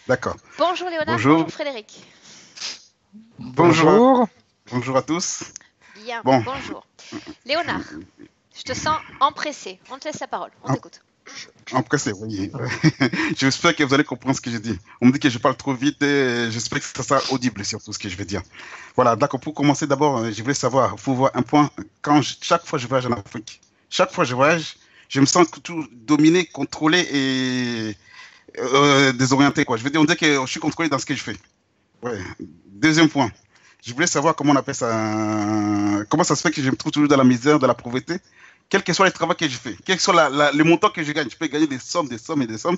D'accord. Bonjour Léonard, Bonjour. bonjour Frédéric. Bonjour. Bonjour. Bonjour à tous. Bien, Bon, bonjour. Léonard, je te sens empressé. On te laisse la parole, on en, t'écoute. en pressé, oui. J'espère que vous allez comprendre ce que je dis. On me dit que je parle trop vite et j'espère que ça sera audible sur tout ce que je vais dire. Voilà, d'accord. Pour commencer, d'abord, je voulais savoir, il faut voir un point. Chaque fois que je voyage en Afrique, chaque fois que je voyage, je me sens tout dominé, contrôlé et désorienté, quoi. Je veux dire, on dit que je suis contrôlé dans ce que je fais. Ouais. Deuxième point. Je voulais savoir comment on appelle ça. Comment ça se fait que je me trouve toujours dans la misère, dans la pauvreté, quel que soit le travail que je fais, quel que soit le montant que je gagne. Je peux gagner des sommes, des sommes et des sommes.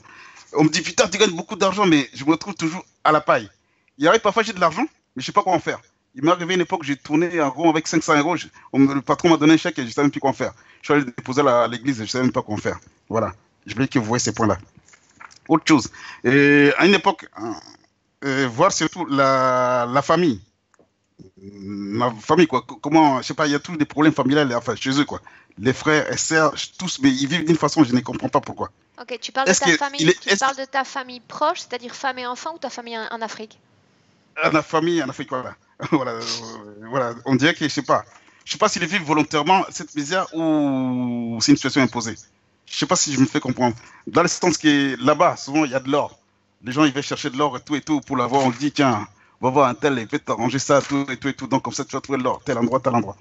On me dit, putain, tu gagnes beaucoup d'argent, mais je me retrouve toujours à la paille. Il arrive parfois, j'ai de l'argent, mais je ne sais pas quoi en faire. Il m'est arrivé une époque, j'ai tourné en rond avec 500 euros. Le patron m'a donné un chèque et je ne savais même plus quoi en faire. Je suis allé le déposer à l'église et je ne savais même pas quoi en faire. Voilà. Je voulais que vous voyez ces points-là. Autre chose. Et à une époque, voir surtout la famille. Ma famille, quoi. Comment, je sais pas, il y a tous des problèmes familiales, enfin, chez eux, quoi. Les frères et sœurs, tous, mais ils vivent d'une façon, je ne comprends pas pourquoi. Ok, tu parles de Est-ce ta que il famille, est, tu est-ce parles de ta famille proche, c'est-à-dire femme et enfant, ou ta famille en Afrique? la famille en Afrique, voilà. Voilà, voilà, on dirait que, je sais pas s'ils vivent volontairement cette misère ou c'est une situation imposée. Je sais pas si je me fais comprendre. Dans le sens que là-bas, souvent, il y a de l'or. Les gens, ils vont chercher de l'or et tout pour l'avoir. On dit, tiens, on va voir un tel, il peut t'arranger ça, tout et tout et tout. Donc, comme ça, tu vas trouver de l'or, tel endroit, tel endroit.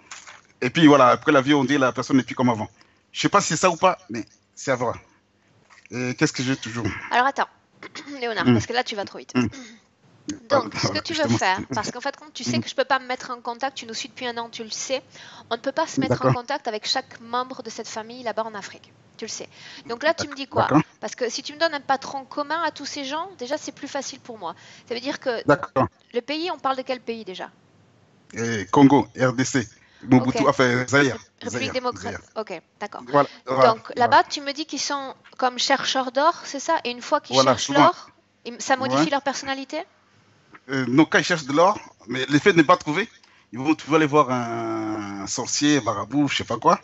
Et puis voilà, après la vie, on dit la personne n'est plus comme avant. Je sais pas si c'est ça ou pas, mais c'est à voir. Et qu'est-ce que j'ai toujours. Alors attends, Léonard, Hum, parce que là tu vas trop vite. hum. Donc, ce que Voilà, tu veux justement. faire, parce qu'en fait, quand tu sais Hum. que je ne peux pas me mettre en contact, tu nous suis depuis un an, tu le sais, on ne peut pas se mettre en D'accord, contact avec chaque membre de cette famille là-bas en Afrique. Tu le sais. Donc là, tu me dis quoi? d'accord, Parce que si tu me donnes un patron commun à tous ces gens, déjà, c'est plus facile pour moi. Ça veut dire que d'accord. le pays, on parle de quel pays déjà? Et Congo, RDC, Ok. Mobutu, enfin Zaire, République démocrate. Zaire. Ok, d'accord. Voilà, voilà, Donc voilà. là-bas, tu me dis qu'ils sont comme chercheurs d'or, c'est ça? Et une fois qu'ils Voilà, cherchent souvent, l'or, ça ouais. modifie leur personnalité? Nos cas, ils cherchent de l'or, mais le fait de ne pas trouver, ils vont toujours aller voir un sorcier, marabout, je sais pas quoi,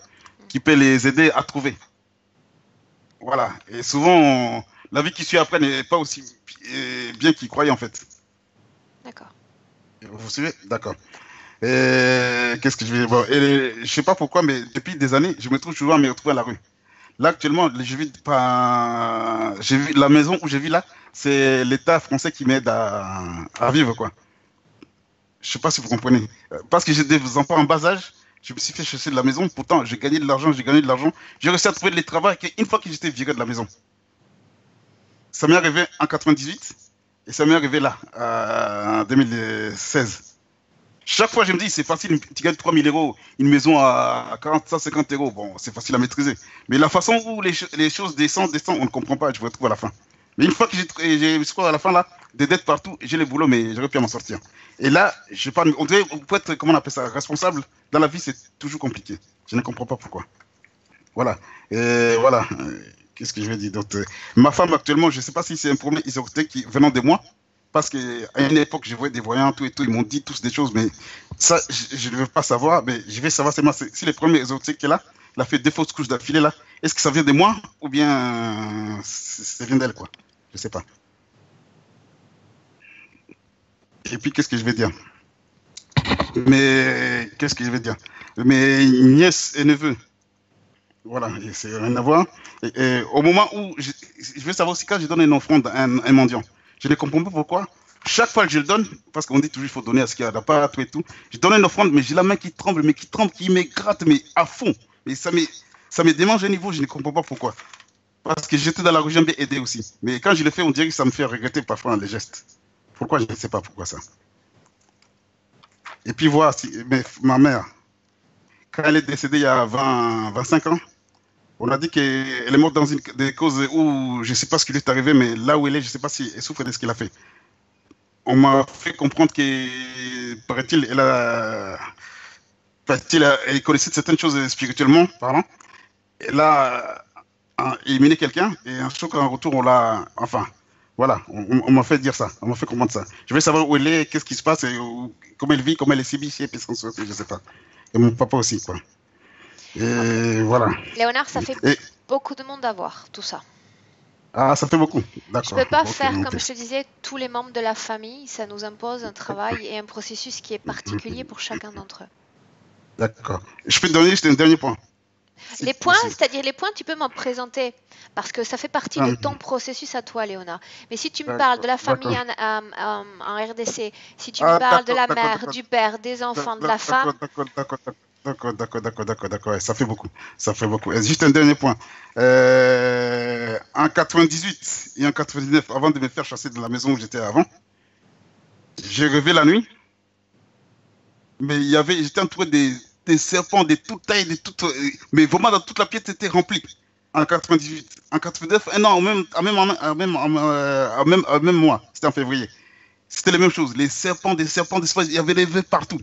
qui peut les aider à trouver. Voilà. Et souvent, la vie qui suit après n'est pas aussi bien qu'ils croyaient en fait. D'accord. Vous suivez? D'accord. Qu'est-ce que je vais voir? Je sais pas pourquoi, mais depuis des années, je me trouve souvent à me retrouver à la rue. Là, actuellement, je vis pas. La maison où je vis là, c'est l'État français qui m'aide à vivre, quoi. Je sais pas si vous comprenez. Parce que j'ai des enfants en bas âge, je me suis fait chasser de la maison. Pourtant, j'ai gagné de l'argent, j'ai gagné de l'argent. J'ai réussi à trouver le travail une fois que j'étais viré de la maison. Ça m'est arrivé en 98 et ça m'est arrivé là, en 2016. Chaque fois, je me dis, c'est facile, tu gagnes 3 000 euros, une maison à 40, 150 euros, bon, c'est facile à maîtriser. Mais la façon où les choses descendent, on ne comprend pas, je me retrouve à la fin. Mais une fois que j'ai à la fin, là, des dettes partout, j'ai les boulots, mais j'aurais pu m'en sortir. Et là, je parle, on dirait, on peut être, comment on appelle ça, responsable. Dans la vie, c'est toujours compliqué. Je ne comprends pas pourquoi. Voilà. Et voilà. Qu'est-ce que je vais dire d'autre? Ma femme, actuellement, je ne sais pas si c'est un problème ésotérique venant de moi. Parce qu'à une époque, je voyais des voyants, tout et tout, ils m'ont dit tous des choses, mais ça, je ne veux pas savoir, mais je vais savoir seulement si les premiers ésotériques qu'elle a, elle a fait 2 fausses couches d'affilée là, est-ce que ça vient de moi ou bien ça vient d'elle, quoi? Je ne sais pas. Et puis, qu'est-ce que je vais dire? Mais, qu'est-ce que je vais dire? Mes nièces et neveux, voilà, c'est rien à voir. Au moment où je veux savoir aussi quand je donne une offrande à un mendiant, je ne comprends pas pourquoi. Chaque fois que je le donne, parce qu'on dit toujours il faut donner à ce qu'il y a pas tout et tout, je donne une offrande, mais j'ai la main qui tremble, qui me gratte, mais à fond. Mais ça me démange à un niveau, je ne comprends pas pourquoi. Parce que j'étais dans la rue, j'aime bien aider aussi. Mais quand je le fais, on dirait que ça me fait regretter parfois les gestes. Pourquoi, je ne sais pas pourquoi ça. Et puis voir si, ma mère, quand elle est décédée il y a 25 ans, on a dit qu'elle est morte dans une des causes où je ne sais pas ce qui lui est arrivé, mais là où elle est, je ne sais pas si elle souffre de ce qu'elle a fait. On m'a fait comprendre que, paraît-il, elle connaissait certaines choses spirituellement parlant. Elle a éliminé quelqu'un et un choc en retour, on l'a. Enfin, voilà, on m'a fait dire ça, on m'a fait comprendre ça. Je veux savoir où elle est, qu'est-ce qui se passe, comment elle vit, comment elle est subie, je ne sais pas. Et mon papa aussi, quoi. Ok. Et voilà. Léonard, ça fait Et beaucoup de monde à voir, tout ça. Ah, ça fait beaucoup. Je D'accord. peux pas Ok, faire, comme noté. je te disais, tous les membres de la famille. Ça nous impose un travail et un processus qui est particulier pour chacun d'entre eux. D'accord. Je peux te donner juste un dernier point, si Les points, possible. c'est-à-dire les points, tu peux m'en présenter parce que ça fait partie de Hum, ton processus à toi, Léonard. Mais si tu me parles de D'accord, la famille d'accord. en RDC, si tu me Ah, parles de d'accord, la d'accord, mère, d'accord. du père, des enfants, de la D'accord, femme, d'accord, d'accord, d'accord. Ouais, ça fait beaucoup. Ça fait beaucoup. Et juste un dernier point. En 98 et en 99, avant de me faire chasser de la maison où j'étais avant, j'ai rêvé la nuit, mais j'étais entouré des serpents de toute taille, mais vraiment dans toute la pièce était remplie. En 98. En 89, un an, au même mois, c'était en février. C'était les mêmes choses. Les serpents, des serpents, il y avait des vers partout.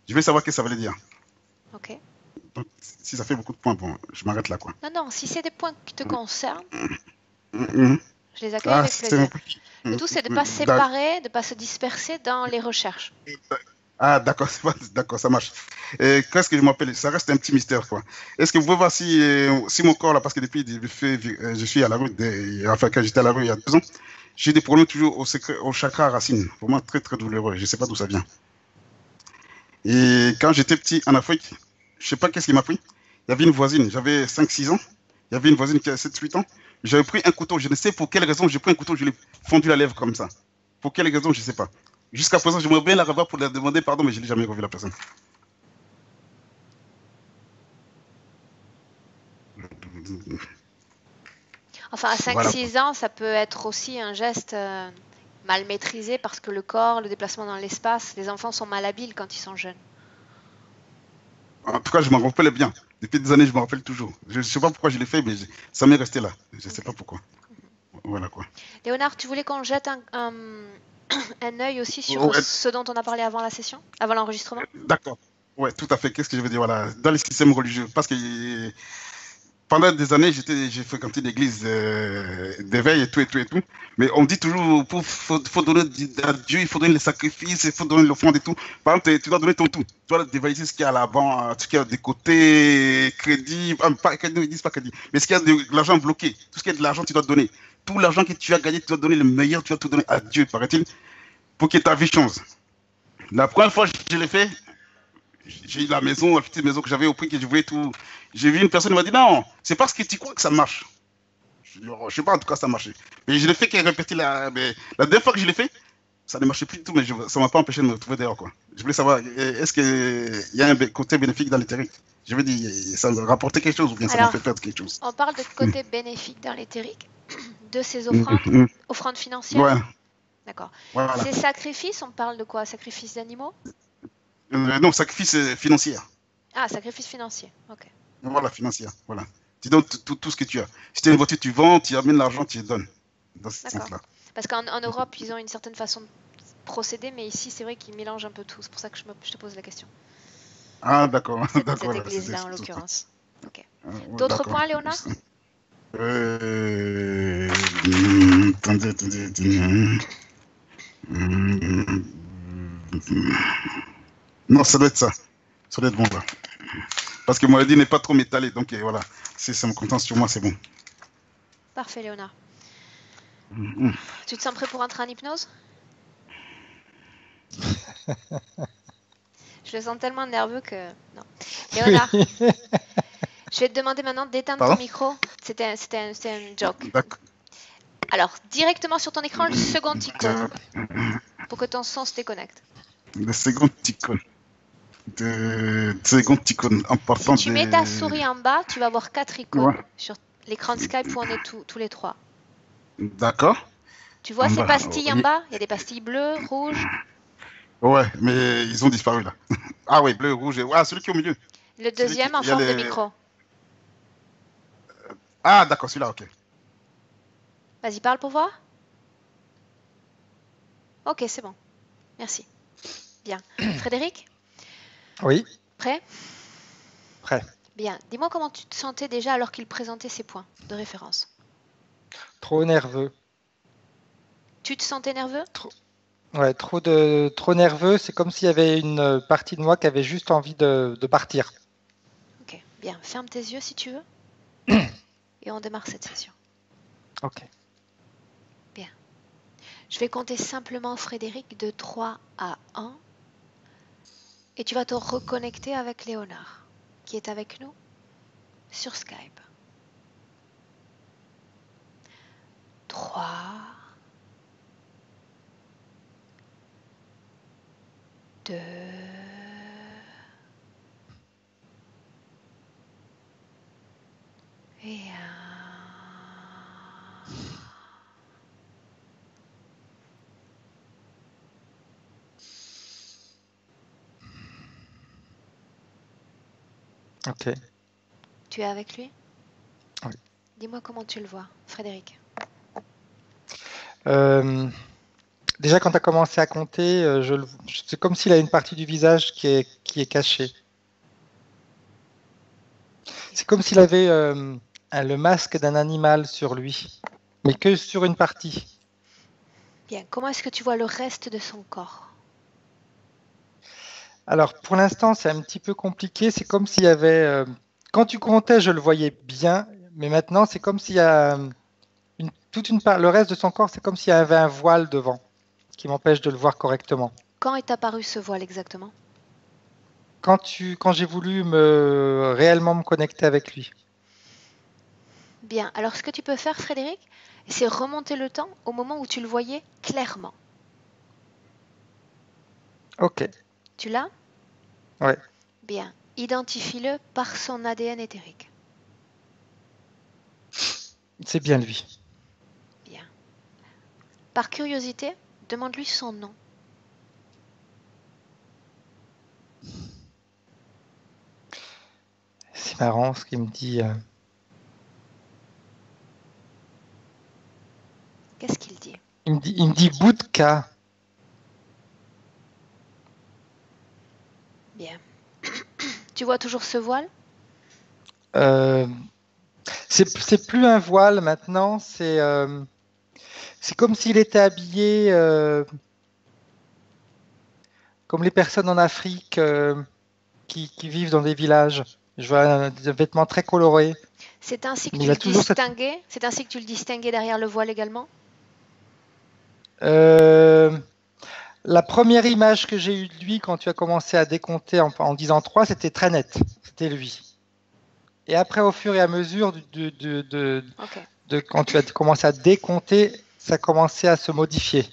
Je vais savoir ce que ça veut dire. ok. Donc, si ça fait beaucoup de points, bon, je m'arrête là, quoi. Non, non, si c'est des points qui te concernent, Mhm. je les accueille Ah, avec c'est plaisir. un peu... Le tout, c'est de ne pas se séparer, de ne pas se disperser dans les recherches. Ah, d'accord, d'accord, ça marche. Qu'est-ce que je m'appelle? Ça reste un petit mystère, quoi. Est-ce que vous pouvez voir si mon corps, là, parce que depuis, je suis à la rue, enfin, quand j'étais à la rue il y a 2 ans, j'ai des problèmes toujours au chakra racine. Vraiment très, très douloureux. Je ne sais pas d'où ça vient. Et quand j'étais petit en Afrique, je ne sais pas qu'est-ce qui m'a pris. Il y avait une voisine, j'avais 5 6 ans. Il y avait une voisine qui avait 7 8 ans. J'avais pris un couteau, je ne sais pour quelle raison, j'ai pris un couteau, je l'ai fondu la lèvre comme ça. Pour quelle raison, je ne sais pas. Jusqu'à présent, j'aimerais bien la revoir pour leur demander pardon, mais je n'ai jamais revu la personne. Enfin, à Voilà, quoi. 5-6 ans, ça peut être aussi un geste mal maîtrisé parce que le corps, le déplacement dans l'espace, les enfants sont malhabiles quand ils sont jeunes. En tout cas, je m'en rappelle bien. Depuis des années, je me rappelle toujours. Je ne sais pas pourquoi je l'ai fait, mais ça m'est resté là. Je ne sais Ok. pas pourquoi. Voilà, quoi. Léonard, tu voulais qu'on jette un œil aussi sur Ouais, ce dont on a parlé avant la session, avant l'enregistrement? d'accord. Ouais, tout à fait. Qu'est-ce que je veux dire? Voilà. Dans les systèmes religieux, parce que pendant des années, j'ai fréquenté l'église d'éveil et tout, et tout, et tout. Mais on dit toujours, faut donner à Dieu, il faut donner les sacrifices, il faut donner l'offrande et tout. Par exemple, tu dois donner ton tout. Tu dois dévaliser ce qu'il y a à l'avant, ce qu'il y a des côtés crédit, pas crédit, ils disent pas crédit, mais ce qu'il y a de l'argent bloqué, tout ce qui est de l'argent, tu dois donner. Tout l'argent que tu as gagné, tu dois donner le meilleur, tu dois tout donner à Dieu, paraît-il, pour que ta vie change. La première fois que je l'ai fait, j'ai eu la maison, la petite maison que j'avais au prix que je voulais tout. J'ai vu une personne qui m'a dit non, c'est parce que tu crois que ça marche. Je sais pas, en tout cas, ça marchait. Mais je l'ai fait qu'elle répétait mais la dernière fois que je l'ai fait, ça ne marchait plus du tout, mais ça ne m'a pas empêché de me retrouver dehors, quoi. Je voulais savoir, est-ce qu'il y a un côté bénéfique dans l'éthérique? Je veux dire, ça m'a rapporté quelque chose ou bien ça m'a Alors, fait perdre quelque chose? on parle de côté bénéfique dans l'éthérique, de ces Mm, offrandes, mm, mm. offrandes financières. Ouais, D'accord. voilà. Ces sacrifices, on parle de quoi? Sacrifices d'animaux? Non, sacrifice financier. Ah, sacrifices financiers. Ok. Voilà, financier. Voilà. Tu donnes tout ce que tu as. Si tu as une voiture, tu vends, tu amènes l'argent, tu les donnes. Dans ce D'accord. sens-là. Parce qu'en Europe, ils ont une certaine façon de procéder, mais ici, c'est vrai qu'ils mélangent un peu tout. C'est pour ça que je te pose la question. Ah, d'accord, Cette d'accord, là, église-là, en c'est tout. l'occurrence. Ok. Ouais, D'autres d'accord. points, Léonard? Attendez. Hum, Non, ça doit être ça. Ça doit être bon, là. Parce que moi, dit n'est pas trop m'étaler, donc voilà. Si ça me contente sur moi, c'est bon. Parfait, Léonard. Hum. Tu te sens prêt pour entrer en hypnose? Je le sens tellement nerveux que... Non. Léonard, je vais te demander maintenant d'éteindre ton Pardon? micro. C'était un joke. D'accord. Alors, directement sur ton écran, le second icône, pour que ton son se déconnecte. Le second icône. De second icône en Si partant tu mets ta de. souris en bas, tu vas voir 4 icônes Ouais. sur l'écran de Skype où on est tous les trois. D'accord. Tu vois En ces bas. pastilles en Oui. bas? Il y a des pastilles bleues, rouges. Ouais, mais ils ont disparu là. Ah oui, bleu, rouge. Ah, celui qui est au milieu. Le Celui qui. deuxième en Il y a forme de les. micro. Ah, d'accord, celui-là, ok. Vas-y, parle pour voir. Ok, c'est bon. Merci. Bien. Frédéric, Oui, prêt? prêt. Bien. Dis-moi comment tu te sentais déjà alors qu'il présentait ses points de référence. Trop nerveux. Tu te sentais nerveux? Ouais, trop nerveux. C'est comme s'il y avait une partie de moi qui avait juste envie de partir. Ok, bien. Ferme tes yeux si tu veux. Et on démarre cette session. Ok. Je vais compter simplement, Frédéric, de 3 à 1. Et tu vas te reconnecter avec Léonard, qui est avec nous sur Skype. 3, 2, et 1. Ok. Tu es avec lui? Oui. Dis-moi comment tu le vois, Frédéric. Déjà, quand tu as commencé à compter, c'est comme s'il a une partie du visage qui est cachée. C'est comme s'il avait le masque d'un animal sur lui, mais que sur une partie. Bien, comment est-ce que tu vois le reste de son corps? Alors, pour l'instant, c'est un petit peu compliqué. C'est comme s'il y avait... quand tu comptais, je le voyais bien, mais maintenant, c'est comme s'il y a le reste de son corps, c'est comme s'il y avait un voile devant, qui m'empêche de le voir correctement. Quand est apparu ce voile exactement? Quand j'ai voulu réellement me connecter avec lui. Bien, alors ce que tu peux faire, Frédéric, c'est remonter le temps au moment où tu le voyais clairement. Ok, Tu l'as? ouais. Bien, identifie-le par son ADN éthérique. C'est bien lui. Bien. Par curiosité, demande-lui son nom. C'est marrant ce qu'il me dit. Qu'est-ce qu'il dit? Il me dit Boudka. Bien. Tu vois toujours ce voile? Euh, c'est plus un voile maintenant, c'est comme s'il était habillé comme les personnes en Afrique qui vivent dans des villages. Je vois des vêtements très colorés. C'est ainsi que Mais tu il a le toujours cette... distinguais? C'est ainsi que tu le distinguais derrière le voile également? Euh, la première image que j'ai eue de lui quand tu as commencé à décompter en disant 3, c'était très net. C'était lui. Et après, au fur et à mesure Ok. quand tu as commencé à décompter, ça commençait à se modifier.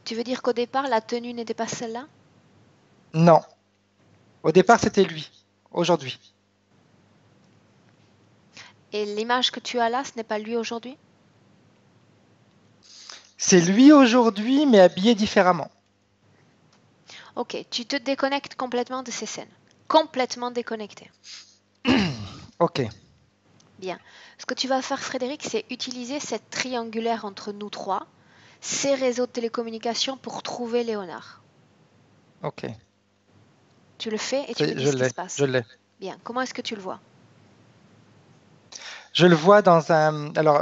Tu veux dire qu'au départ, la tenue n'était pas celle-là? Non. Au départ, c'était lui. Aujourd'hui. Et l'image que tu as là, ce n'est pas lui aujourd'hui? C'est lui aujourd'hui, mais habillé différemment. Ok, tu te déconnectes complètement de ces scènes. Complètement déconnecté. Ok. Bien. Ce que tu vas faire, Frédéric, c'est utiliser cette triangulaire entre nous trois, ces réseaux de télécommunication pour trouver Léonard. Ok. Tu le fais et tu me dis ce qui se passe. Je l'ai. Bien. Comment est-ce que tu le vois? Je le vois dans un. Alors,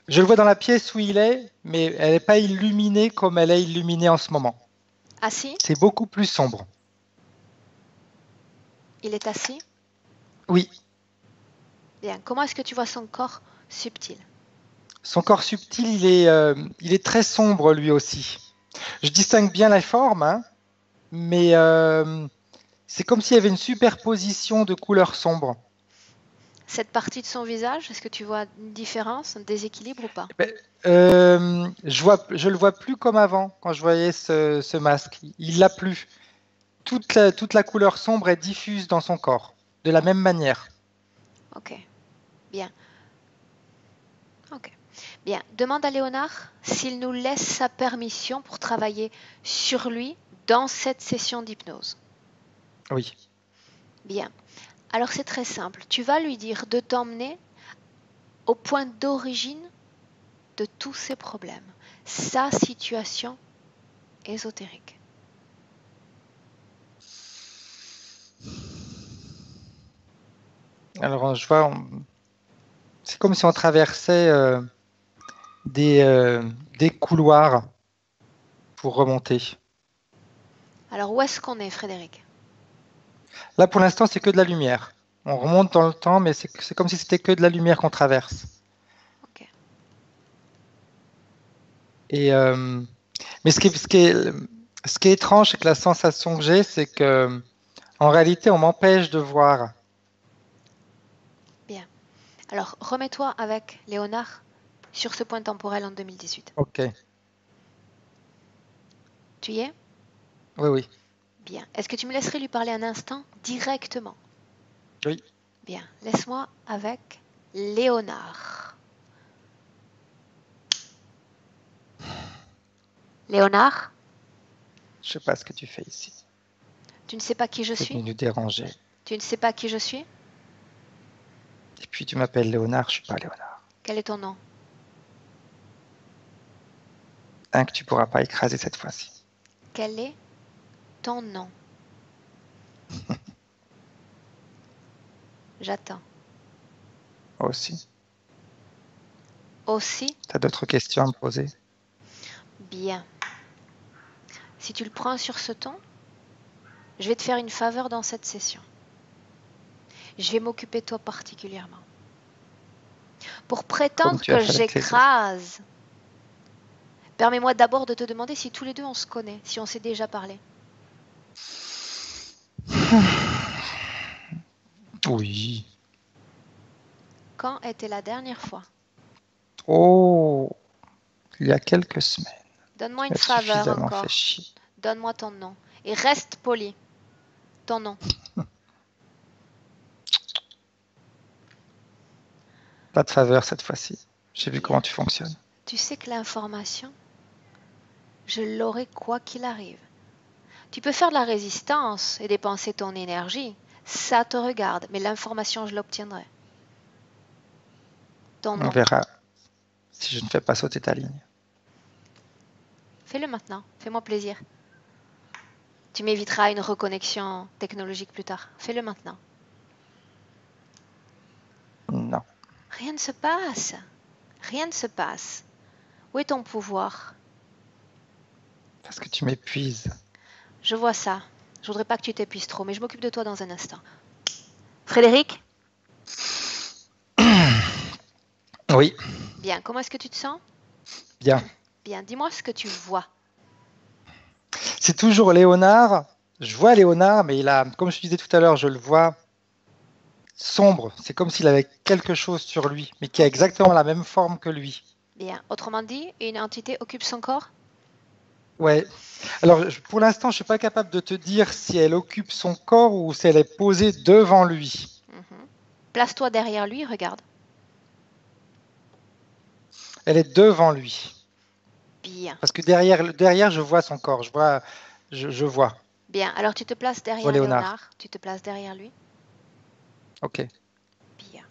je le vois dans la pièce où il est, mais elle n'est pas illuminée comme elle est illuminée en ce moment. Assis? C'est beaucoup plus sombre. Il est assis? Oui. Bien. Comment est-ce que tu vois son corps subtil? Son corps subtil, il est très sombre lui aussi. Je distingue bien la forme, hein, mais c'est comme s'il y avait une superposition de couleurs sombres. Cette partie de son visage, est-ce que tu vois une différence, un déséquilibre ou pas? Ben, je le vois plus comme avant quand je voyais ce masque. Il l'a plus. Toute la couleur sombre est diffuse dans son corps, de la même manière. Ok. Bien. Ok. Bien. Demande à Léonard s'il nous laisse sa permission pour travailler sur lui dans cette session d'hypnose. Oui. Bien. Alors c'est très simple. Tu vas lui dire de t'emmener au point d'origine de tous ces problèmes, sa situation ésotérique. Alors, je vois, c'est comme si on traversait des, euh, des couloirs pour remonter. Alors où est-ce qu'on est, Frédéric? Là, pour l'instant, c'est que de la lumière. On remonte dans le temps, mais c'est comme si c'était que de la lumière qu'on traverse. Ok. Et, mais ce qui est étrange, c'est que la sensation que j'ai, c'est que en réalité, on m'empêche de voir. Bien. Alors, remets-toi avec Léonard sur ce point temporel en 2018. Ok. Tu y es? Oui, oui. Bien. Est-ce que tu me laisserais lui parler un instant directement? Oui. Bien. Laisse-moi avec Léonard. Léonard, Je sais pas ce que tu fais ici. tu ne sais pas qui je Tu es suis? venu nous déranger. Tu ne sais pas qui je suis? Et puis tu m'appelles Léonard, je suis pas Léonard. Quel est ton nom? Un que tu pourras pas écraser cette fois-ci. Quel est ton nom? J'attends. Aussi. Aussi? T'as d'autres questions à me poser? Bien. Si tu le prends sur ce ton, je vais te faire une faveur dans cette session. Je vais m'occuper de toi particulièrement. Pour Comme prétendre tu as que fait avec les autres. j'écrase, permets-moi d'abord de te demander si tous les deux on se connaît, si on s'est déjà parlé. Oui. Quand était la dernière fois? Oh, il y a quelques semaines. Donne-moi Tu une m'as faveur suffisamment fait encore. chier. Donne-moi ton nom. Et reste poli. Ton nom. Pas de faveur cette fois-ci. J'ai vu comment tu fonctionnes. Tu sais que l'information, je l'aurai quoi qu'il arrive. Tu peux faire de la résistance et dépenser ton énergie. Ça te regarde, mais l'information, je l'obtiendrai. Ton On nom. verra si je ne fais pas sauter ta ligne. Fais-le maintenant. Fais-moi plaisir. Tu m'éviteras une reconnexion technologique plus tard. Fais-le maintenant. Non. Rien ne se passe. Rien ne se passe. Où est ton pouvoir? Parce que tu m'épuises. Je vois ça. Je voudrais pas que tu t'épuises trop, mais je m'occupe de toi dans un instant. Frédéric? Oui, Bien. Comment est-ce que tu te sens? bien. Bien. Dis-moi ce que tu vois. C'est toujours Léonard. Je vois Léonard, mais il a, comme je te disais tout à l'heure, je le vois sombre. C'est comme s'il avait quelque chose sur lui, mais qui a exactement la même forme que lui. Bien. Autrement dit, une entité occupe son corps? Ouais. Alors, pour l'instant, je ne suis pas capable de te dire si elle occupe son corps ou si elle est posée devant lui. Place-toi derrière lui, regarde. Elle est devant lui. Bien. Parce que derrière, je vois son corps. Je vois. Bien. Alors tu te places Je vois derrière Léonard. Léonard. Tu te places derrière lui. Ok. Bien.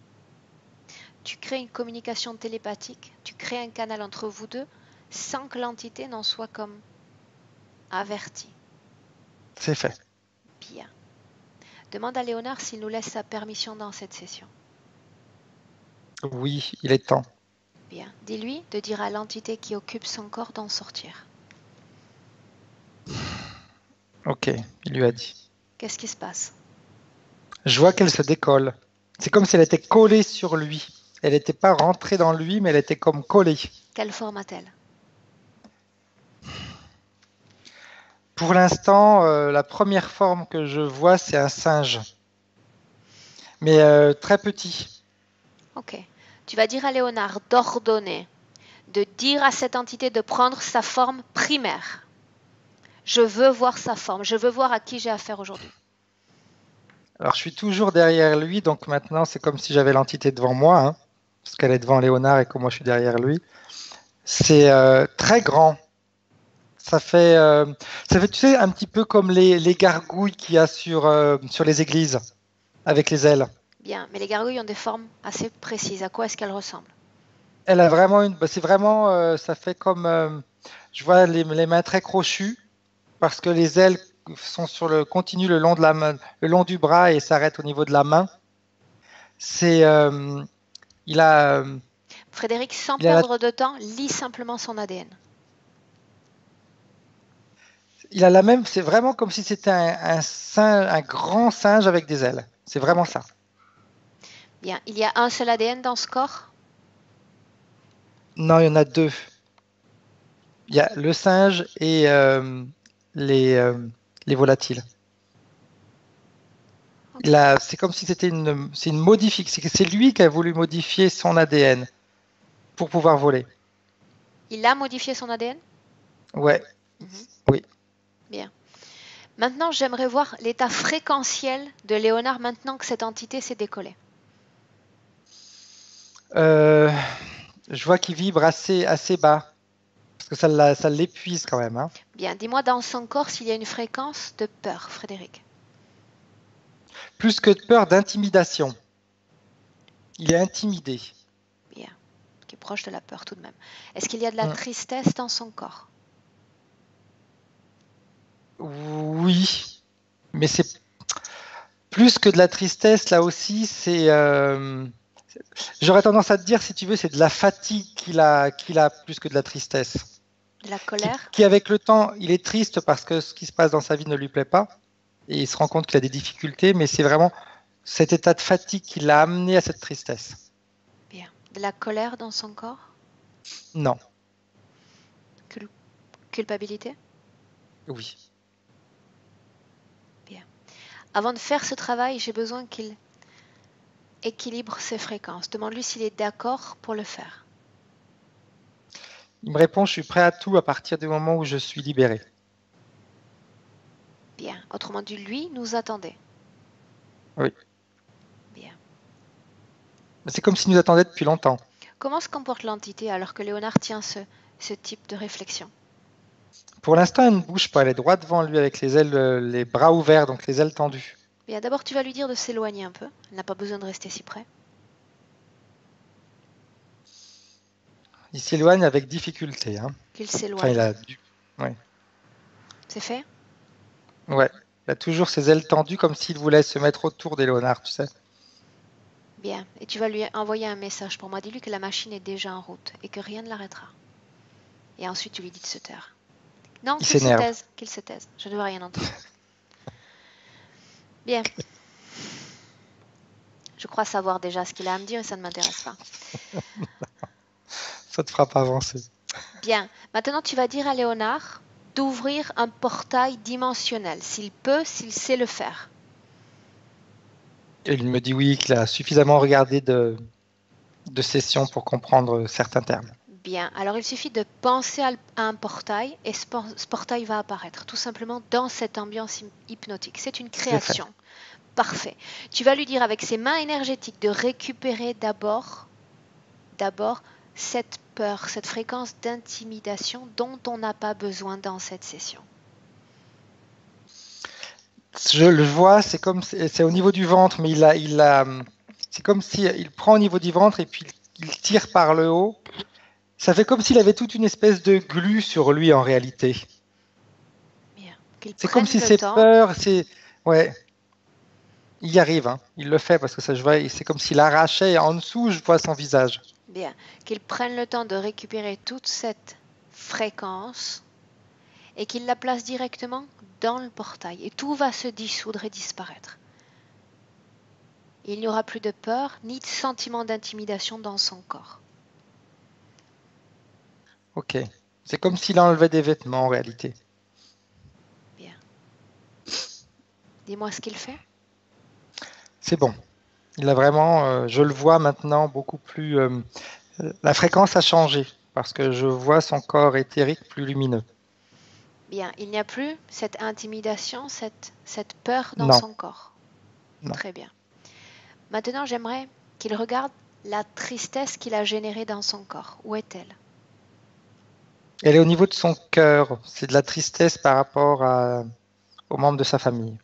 Tu crées une communication télépathique. Tu crées un canal entre vous deux sans que l'entité n'en soit comme avertie. C'est fait. Bien. Demande à Léonard s'il nous laisse sa permission dans cette session. Oui, il est temps. Bien. Dis-lui de dire à l'entité qui occupe son corps d'en sortir. Ok, il lui a dit. Qu'est-ce qui se passe? Je vois qu'elle se décolle. C'est comme si elle était collée sur lui. Elle n'était pas rentrée dans lui, mais elle était comme collée. Quelle forme a-t-elle? Pour l'instant, la première forme que je vois, c'est un singe. Mais très petit. Ok. Tu vas dire à Léonard d'ordonner, de dire à cette entité de prendre sa forme primaire. Je veux voir sa forme. Je veux voir à qui j'ai affaire aujourd'hui. Alors, je suis toujours derrière lui, donc maintenant, c'est comme si j'avais l'entité devant moi, hein, parce qu'elle est devant Léonard et que moi, je suis derrière lui. C'est très grand. Ça fait, tu sais, un petit peu comme les gargouilles qu'il y a sur les églises, avec les ailes. Bien, mais les gargouilles ont des formes assez précises. À quoi est-ce qu'elles ressemblent? Elle a vraiment c'est vraiment, ça fait comme, je vois les mains très crochues, parce que les ailes sont continuent le long de la main, le long du bras et s'arrêtent au niveau de la main. C'est, il a, Frédéric, sans il a la, perdre de temps, lis simplement son ADN. il a la même, c'est vraiment comme si c'était un grand singe avec des ailes. C'est vraiment ça. Bien, il y a un seul ADN dans ce corps? Non, il y en a deux. Il y a le singe et les, les volatiles. Ok. Là, c'est comme si c'est une modification. C'est lui qui a voulu modifier son ADN pour pouvoir voler. Il a modifié son ADN? Ouais, Mhm. oui. Bien. Maintenant, j'aimerais voir l'état fréquentiel de Léonard maintenant que cette entité s'est décollée. Je vois qu'il vibre assez bas, parce que ça l'épuise quand même. Hein. Bien, dis-moi dans son corps s'il y a une fréquence de peur, Frédéric. Plus que de peur, d'intimidation. Il est intimidé. Bien, qui est proche de la peur tout de même. Est-ce qu'il y a de la Mm. tristesse dans son corps? Oui, mais c'est plus que de la tristesse, là aussi, j'aurais tendance à te dire, si tu veux, c'est de la fatigue qu'il a plus que de la tristesse. De la colère? Qui, avec le temps, il est triste parce que ce qui se passe dans sa vie ne lui plaît pas, et il se rend compte qu'il a des difficultés, mais c'est vraiment cet état de fatigue qui l'a amené à cette tristesse. Bien. De la colère dans son corps? Non, Culpabilité? oui. Bien. Avant de faire ce travail, j'ai besoin qu'il équilibre ses fréquences. Demande-lui s'il est d'accord pour le faire. Il me répond, je suis prêt à tout à partir du moment où je suis libéré. Bien. Autrement dit, lui nous attendait. Oui. Bien. C'est comme s'il nous attendait depuis longtemps. Comment se comporte l'entité alors que Léonard tient ce type de réflexion? Pour l'instant, elle ne bouge pas. Elle est droite devant lui avec les ailes, les bras ouverts, donc les ailes tendues. Bien, d'abord, tu vas lui dire de s'éloigner un peu. Elle n'a pas besoin de rester si près. Il s'éloigne avec difficulté. Hein. Qu'il Enfin, s'éloigne. il a dû. Ouais. C'est fait? Ouais. Il a toujours ses ailes tendues comme s'il voulait se mettre autour des Léonard, tu sais. Bien. Et tu vas lui envoyer un message pour moi. Dis-lui que la machine est déjà en route et que rien ne l'arrêtera. Et ensuite, tu lui dis de se taire. Non, Il qu'il se s'énerve. taise. Qu'il se taise. Je ne veux rien entendre. Bien. Je crois savoir déjà ce qu'il a à me dire et ça ne m'intéresse pas. Ça te fera pas avancer. Bien. Maintenant, tu vas dire à Léonard d'ouvrir un portail dimensionnel, s'il peut, s'il sait le faire. Et il me dit oui, qu'il a suffisamment regardé de sessions pour comprendre certains termes. Bien, alors il suffit de penser à un portail et ce portail va apparaître tout simplement dans cette ambiance hypnotique. C'est une création. Parfait. Tu vas lui dire avec ses mains énergétiques de récupérer d'abord cette peur, cette fréquence d'intimidation dont on n'a pas besoin dans cette session. Je le vois, c'est au niveau du ventre, mais c'est comme si il prend au niveau du ventre et puis il tire par le haut. Ça fait comme s'il avait toute une espèce de glu sur lui en réalité. Bien. C'est comme si ses peurs, ouais, il y arrive, hein. Il le fait parce que ça, je vois, c'est comme s'il arrachait et en dessous, je vois son visage. Bien, qu'il prenne le temps de récupérer toute cette fréquence et qu'il la place directement dans le portail. Et tout va se dissoudre et disparaître. Il n'y aura plus de peur ni de sentiment d'intimidation dans son corps. Ok. C'est comme s'il enlevait des vêtements en réalité. Bien. Dis-moi ce qu'il fait. C'est bon. Il a vraiment, je le vois maintenant beaucoup plus. La fréquence a changé parce que je vois son corps éthérique plus lumineux. Bien, il n'y a plus cette intimidation, cette peur dans Non. son corps. Non. Très bien. Maintenant, j'aimerais qu'il regarde la tristesse qu'il a générée dans son corps. Où est-elle? Elle est au niveau de son cœur. C'est de la tristesse par rapport aux membres de sa famille.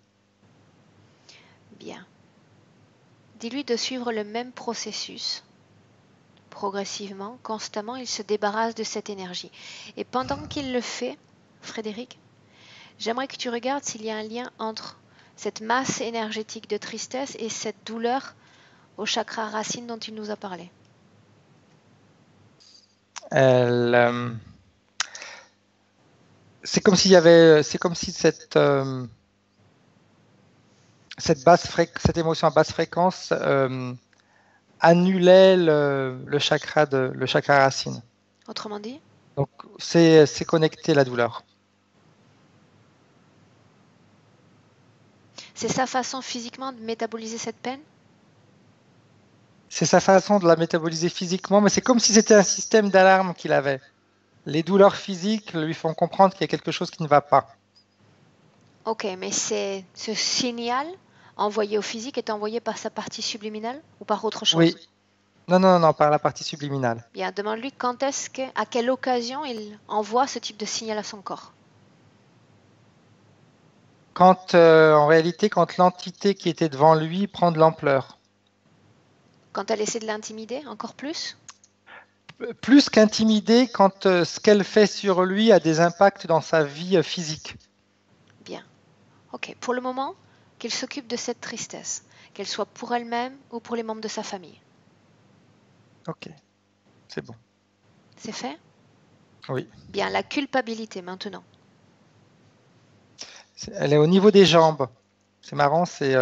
Bien. Dis-lui de suivre le même processus. Progressivement, constamment, il se débarrasse de cette énergie. Et pendant qu'il le fait, Frédéric, j'aimerais que tu regardes s'il y a un lien entre cette masse énergétique de tristesse et cette douleur au chakra racine dont il nous a parlé. C'est comme s'il y avait, c'est comme si cette émotion à basse fréquence annulait le chakra racine. Autrement dit, Donc, c'est connecté la douleur. C'est sa façon physiquement de métaboliser cette peine? C'est sa façon de la métaboliser physiquement, mais c'est comme si c'était un système d'alarme qu'il avait. Les douleurs physiques lui font comprendre qu'il y a quelque chose qui ne va pas. Ok, mais c'est ce signal envoyé au physique est envoyé par sa partie subliminale ou par autre chose? Oui. Non, par la partie subliminale. Bien, demande-lui à quelle occasion il envoie ce type de signal à son corps. Quand, en réalité, quand l'entité qui était devant lui prend de l'ampleur. Quand elle essaie de l'intimider encore plus? Plus qu'intimider, quand ce qu'elle fait sur lui a des impacts dans sa vie physique. Bien. Ok, pour le moment, qu'il s'occupe de cette tristesse, qu'elle soit pour elle-même ou pour les membres de sa famille. Ok, c'est bon. C'est fait? Oui. Bien, la culpabilité maintenant. Elle est au niveau des jambes. C'est marrant, c'est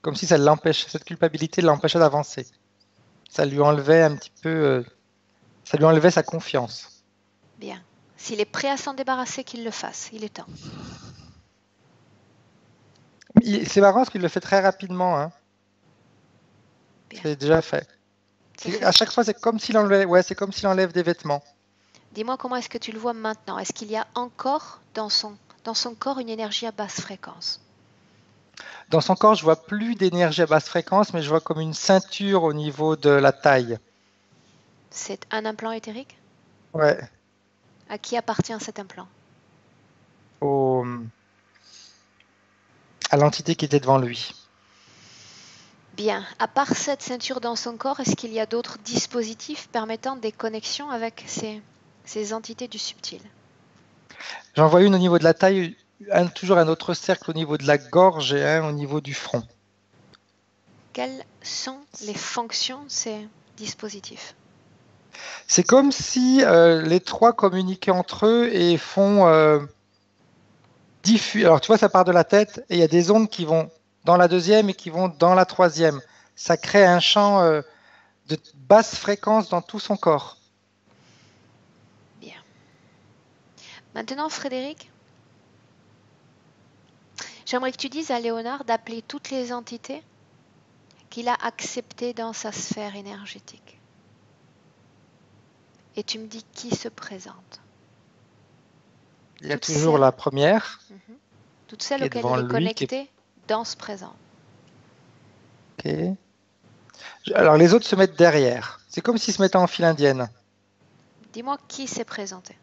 comme si ça l'empêche, cette culpabilité l'empêchait d'avancer. Ça lui enlevait un petit peu, ça lui enlevait sa confiance. Bien. S'il est prêt à s'en débarrasser, qu'il le fasse. Il est temps. C'est marrant parce qu'il le fait très rapidement. Hein. C'est déjà fait. À chaque fois, c'est comme s'il enlève, c'est comme s'il enlève des vêtements. Dis-moi comment est-ce que tu le vois maintenant? Est-ce qu'il y a encore dans son corps une énergie à basse fréquence? Dans son corps, je vois plus d'énergie à basse fréquence, mais je vois comme une ceinture au niveau de la taille. C'est un implant éthérique? Ouais. À qui appartient cet implant? À l'entité qui était devant lui. Bien. À part cette ceinture dans son corps, est-ce qu'il y a d'autres dispositifs permettant des connexions avec ces entités du subtil? J'en vois une au niveau de la taille, toujours un autre cercle au niveau de la gorge et un au niveau du front. Quelles sont les fonctions de ces dispositifs? C'est comme si les trois communiquaient entre eux et font diffuser. Alors tu vois, ça part de la tête et il y a des ondes qui vont dans la deuxième et qui vont dans la troisième. Ça crée un champ de basse fréquence dans tout son corps. Bien. Maintenant, Frédéric, j'aimerais que tu dises à Léonard d'appeler toutes les entités qu'il a acceptées dans sa sphère énergétique. Et tu me dis qui se présente. Il y a toujours la première. Toutes celles auxquelles il est connecté dans ce présent. Ok. Alors les autres se mettent derrière. C'est comme s'ils se mettaient en file indienne. Dis-moi qui s'est présenté.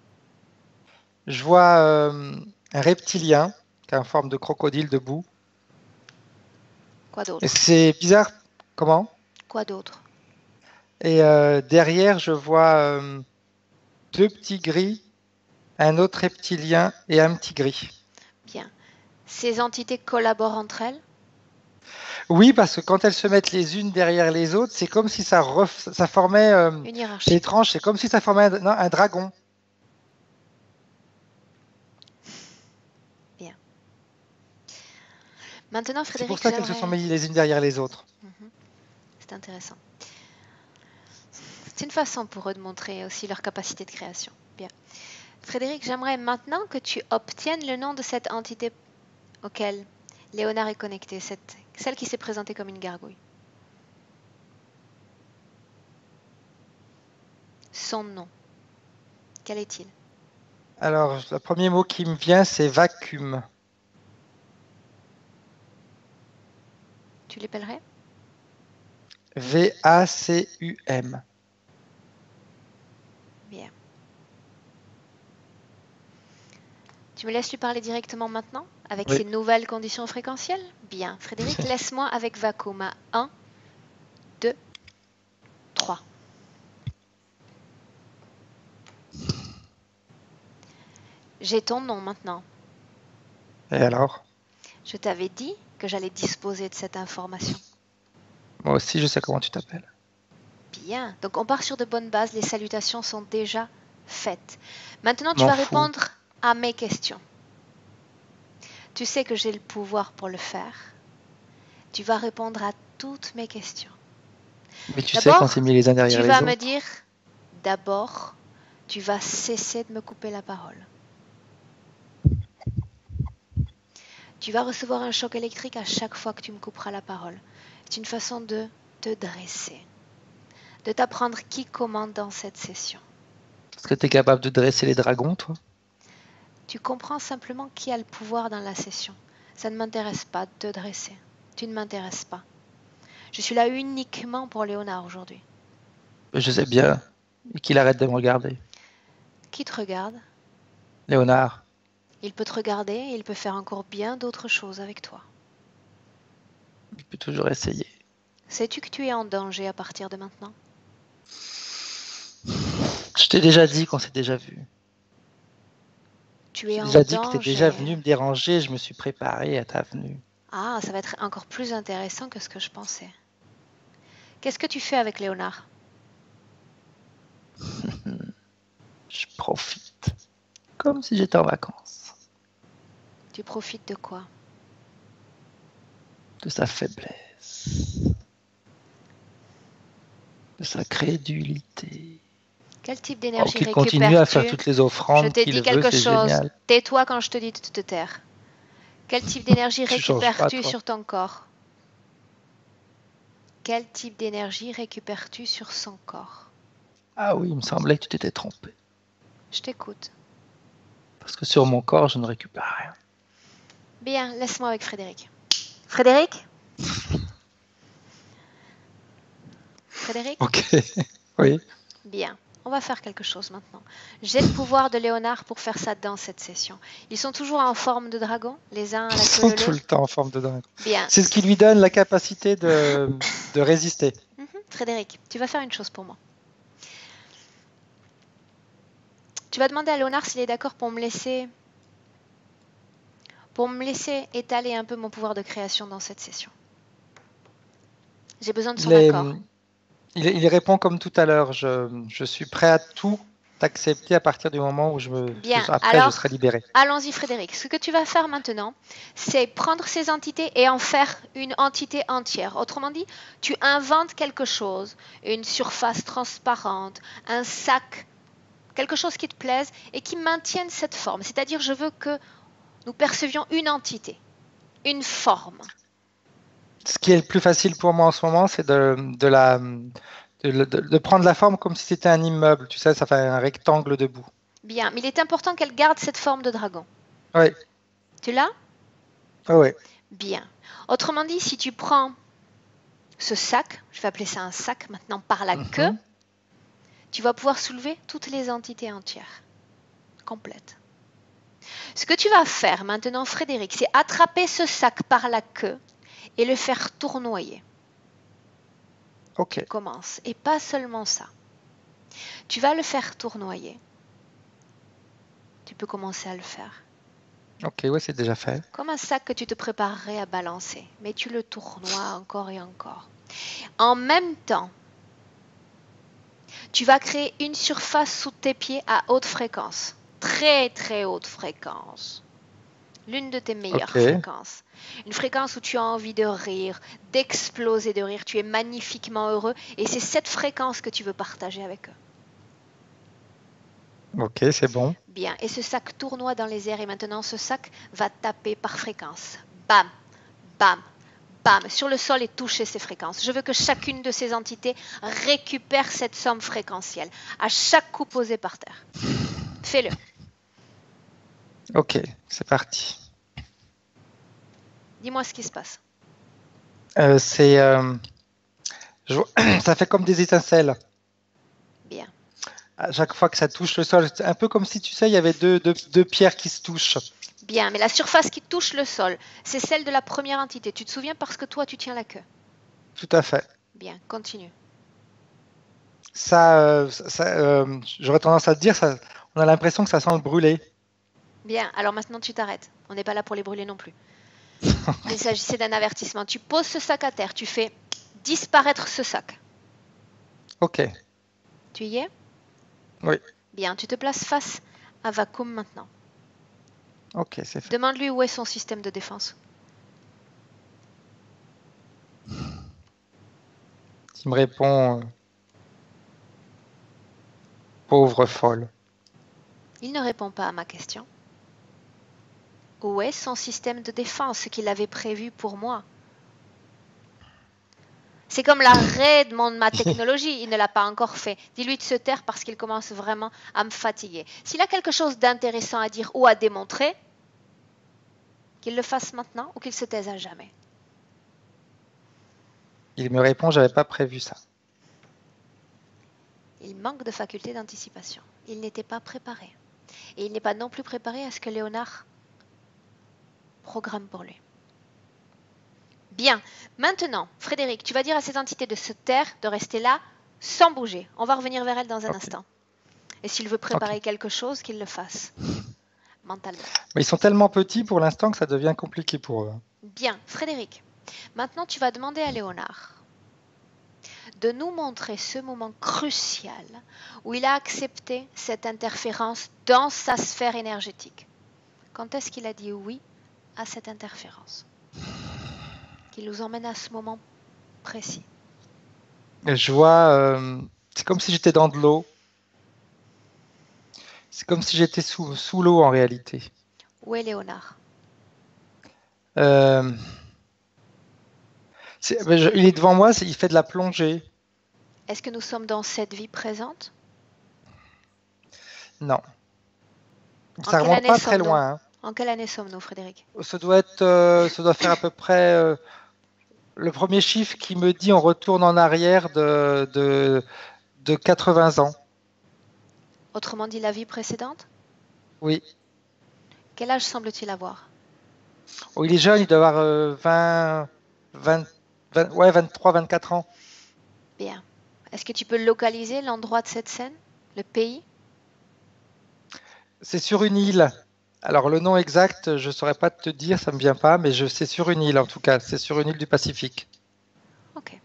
Je vois un reptilien qui a une forme de crocodile debout. Quoi d'autre? Et c'est bizarre. Comment? Quoi d'autre? Et derrière, je vois deux petits gris, un autre reptilien et un petit gris. Bien. Ces entités collaborent entre elles? Oui, parce que quand elles se mettent les unes derrière les autres, c'est comme si ça formait une hiérarchie. C'est étrange, c'est comme si ça formait un dragon. Bien. Maintenant, Frédéric, c'est pour ça qu'elles se sont mises les unes derrière les autres. C'est intéressant. C'est une façon pour eux de montrer aussi leur capacité de création. Bien. Frédéric, j'aimerais maintenant que tu obtiennes le nom de cette entité auquel Léonard est connecté, celle qui s'est présentée comme une gargouille. Son nom. Quel est-il? Alors, le premier mot qui me vient, c'est vacuum. Tu l'appellerais? V-A-C-U-M. Bien. Tu me laisses lui parler directement maintenant, avec ces nouvelles conditions fréquentielles? Bien. Frédéric, laisse-moi avec vacuum à 1, 2, 3. J'ai ton nom maintenant. Et alors? Je t'avais dit que j'allais disposer de cette information. Moi aussi, je sais comment tu t'appelles. Bien. Donc, on part sur de bonnes bases. Les salutations sont déjà faites. Maintenant, tu vas répondre à mes questions. Tu sais que j'ai le pouvoir pour le faire. Tu vas répondre à toutes mes questions. Mais tu sais qu'on s'est mis les uns derrière les autres. Tu vas me dire, d'abord, Tu vas cesser de me couper la parole. Tu vas recevoir un choc électrique à chaque fois que tu me couperas la parole. C'est une façon de te dresser, de t'apprendre qui commande dans cette session. Est-ce que tu es capable de dresser les dragons, toi? Tu comprends simplement qui a le pouvoir dans la session. Ça ne m'intéresse pas de te dresser. Tu ne m'intéresses pas. Je suis là uniquement pour Léonard aujourd'hui. Je sais bien. Et qu'il arrête de me regarder. Qui te regarde? Léonard, Il peut te regarder et il peut faire encore bien d'autres choses avec toi. il peut toujours essayer. Sais-tu que tu es en danger à partir de maintenant? Je t'ai déjà dit qu'on s'est déjà vu. Tu J'ai es en déjà dit que tu étais déjà danger. venu me déranger. Je me suis préparé à ta venue. Ah, ça va être encore plus intéressant que ce que je pensais. Qu'est-ce que tu fais avec Léonard? Je profite. Comme si j'étais en vacances. Tu profites de quoi? De sa faiblesse. De sa crédulité. Quel type Oh, d'énergie qu'il continue à faire récupères-tu? toutes les Je offrandes t'ai qu'il dit veut, quelque c'est chose. génial. Tais-toi quand je te dis de te taire. Quel type d'énergie Tu changes pas, récupères-tu toi. sur ton corps? Quel type d'énergie récupères-tu sur son corps? Ah oui, il me semblait que tu t'étais trompé. Je t'écoute. Parce que sur mon corps, je ne récupère rien. Bien, laisse-moi avec Frédéric. Frédéric? Frédéric? Ok. Oui. Bien. On va faire quelque chose maintenant. J'ai le pouvoir de Léonard pour faire ça dans cette session. Ils sont toujours en forme de dragon, les uns à Ils la sont queue tout leu. le temps en forme de dragon. Bien. C'est ce qui lui donne la capacité de résister. Frédéric, tu vas faire une chose pour moi. Tu vas demander à Léonard s'il est d'accord pour me laisser étaler un peu mon pouvoir de création dans cette session. J'ai besoin de son Il, est- accord. il répond comme tout à l'heure. Je suis prêt à tout accepter à partir du moment où Bien, après je alors, serai libéré. allons-y Frédéric. Ce que tu vas faire maintenant, c'est prendre ces entités et en faire une entité entière. Autrement dit, tu inventes quelque chose, une surface transparente, un sac, quelque chose qui te plaise et qui maintienne cette forme. C'est-à-dire, je veux que nous percevions une entité, une forme. Ce qui est le plus facile pour moi en ce moment, c'est de prendre la forme comme si c'était un immeuble. Tu sais, ça fait un rectangle debout. Bien, mais il est important qu'elle garde cette forme de dragon. Oui, Tu l'as? oui. Bien. Autrement dit, si tu prends ce sac, je vais appeler ça un sac maintenant par la queue, tu vas pouvoir soulever toutes les entités entières, complètes. Ce que tu vas faire maintenant, Frédéric, c'est attraper ce sac par la queue et le faire tournoyer. Ok. Commence. Et pas seulement ça. Tu vas le faire tournoyer. Tu peux commencer à le faire. Ok, ouais, c'est déjà fait. Comme un sac que tu te préparerais à balancer, mais tu le tournoies encore et encore. En même temps, tu vas créer une surface sous tes pieds à haute fréquence. Très très haute fréquence. L'une de tes meilleures fréquences. Une fréquence où tu as envie de rire, d'exploser de rire. Tu es magnifiquement heureux et c'est cette fréquence que tu veux partager avec eux. Ok, c'est bon. Bien, et ce sac tournoie dans les airs et maintenant ce sac va taper par fréquence. Bam, bam, bam, sur le sol et toucher ces fréquences. Je veux que chacune de ces entités récupère cette somme fréquentielle à chaque coup posé par terre. Fais-le. Ok, c'est parti. Dis-moi ce qui se passe. Ça fait comme des étincelles. Bien. À chaque fois que ça touche le sol, c'est un peu comme si tu sais, il y avait deux pierres qui se touchent. Bien, mais la surface qui touche le sol, c'est celle de la première entité. Tu te souviens parce que toi, tu tiens la queue. Tout à fait. Bien, continue. J'aurais tendance à te dire, on a l'impression que ça sent le brûler. Bien, alors maintenant tu t'arrêtes. On n'est pas là pour les brûler non plus. Il s'agissait d'un avertissement. Tu poses ce sac à terre, tu fais disparaître ce sac. Ok. Tu y es? Oui. Bien, tu te places face à Vacuum maintenant. Ok, c'est fait. Demande-lui où est son système de défense. Il me répond pauvre folle. Il ne répond pas à ma question. Où est son système de défense qu'il avait prévu pour moi? C'est comme l'arrêt de ma technologie, il ne l'a pas encore fait. Dis-lui de se taire parce qu'il commence vraiment à me fatiguer. S'il a quelque chose d'intéressant à dire ou à démontrer, qu'il le fasse maintenant ou qu'il se taise à jamais. Il me répond, j'avais pas prévu ça. Il manque de faculté d'anticipation. Il n'était pas préparé. Et il n'est pas non plus préparé à ce que Léonard programme pour lui. Bien. Maintenant, Frédéric, tu vas dire à cette entité de se taire, de rester là, sans bouger. On va revenir vers elle dans un instant. Et s'il veut préparer quelque chose, qu'il le fasse. Mentalement. Mais ils sont tellement petits pour l'instant que ça devient compliqué pour eux. Bien. Frédéric, maintenant tu vas demander à Léonard de nous montrer ce moment crucial où il a accepté cette interférence dans sa sphère énergétique. Quand est-ce qu'il a dit oui à cette interférence? Qu'il nous emmène à ce moment précis. Et je vois, c'est comme si j'étais dans de l'eau. C'est comme si j'étais sous l'eau en réalité. Où est Léonard? Il est devant moi, il fait de la plongée. Est-ce que nous sommes dans cette vie présente? Non. Ça remonte pas très loin. Hein. En quelle année sommes-nous, Frédéric? Ça doit faire à peu près le premier chiffre qui me dit on retourne en arrière de 80 ans. Autrement dit, la vie précédente? Oui. Quel âge semble-t-il avoir? Oh, il est jeune, il doit avoir 23, 24 ans. Bien. Est-ce que tu peux localiser l'endroit de cette scène? Le pays? C'est sur une île. Alors le nom exact, je ne saurais pas te dire, ça ne me vient pas, mais c'est sur une île en tout cas. C'est sur une île du Pacifique. Ok.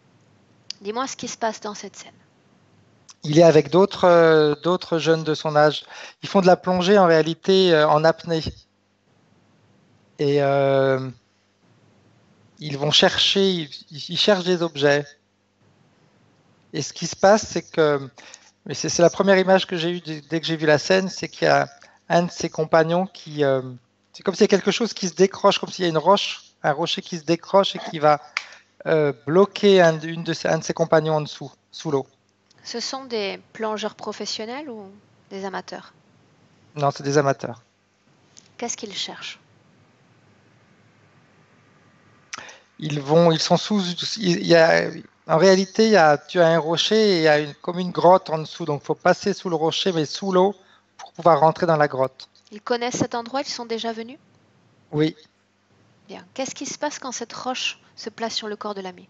Dis-moi ce qui se passe dans cette scène. Il est avec d'autres jeunes de son âge. Ils font de la plongée en réalité en apnée. Et ils vont chercher, ils cherchent des objets. Et ce qui se passe, c'est que, mais c'est la première image que j'ai eue dès que j'ai vu la scène, c'est qu'il y a un de ses compagnons qui, c'est comme s'il y a quelque chose qui se décroche, comme s'il y a un rocher qui se décroche et qui va bloquer un de ses compagnons en dessous, sous l'eau. Ce sont des plongeurs professionnels ou des amateurs? Non, c'est des amateurs. Qu'est-ce qu'ils cherchent? Ils sont sous. En réalité, tu as un rocher et il y a comme une grotte en dessous. Donc, il faut passer sous le rocher, mais sous l'eau, pour pouvoir rentrer dans la grotte. Ils connaissent cet endroit? Ils sont déjà venus? Oui. Bien. Qu'est-ce qui se passe quand cette roche se place sur le corps de l'ami?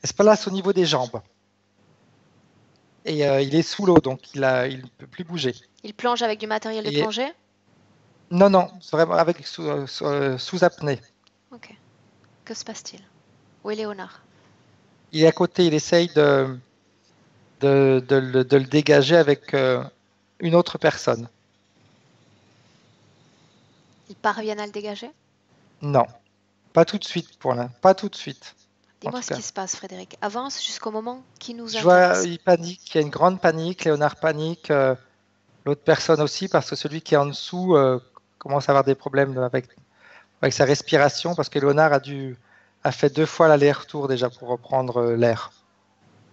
Elle se place au niveau des jambes. Et il est sous l'eau, donc il ne peut plus bouger. Il plonge avec du matériel de plongée? Non, c'est vraiment avec sous apnée. Ok. Que se passe-t-il? Où est Léonard? Il est à côté, il essaye de le dégager avec une autre personne. Ils parviennent à le dégager? Non, pas tout de suite pour là, pas tout de suite. Dis-moi ce qui se passe, Frédéric. Avance jusqu'au moment qui nous intéresse. Je vois, il panique, il y a une grande panique, Léonard panique, l'autre personne aussi, parce que celui qui est en dessous commence à avoir des problèmes avec sa respiration, parce que Léonard a fait 2 fois l'aller-retour déjà pour reprendre l'air.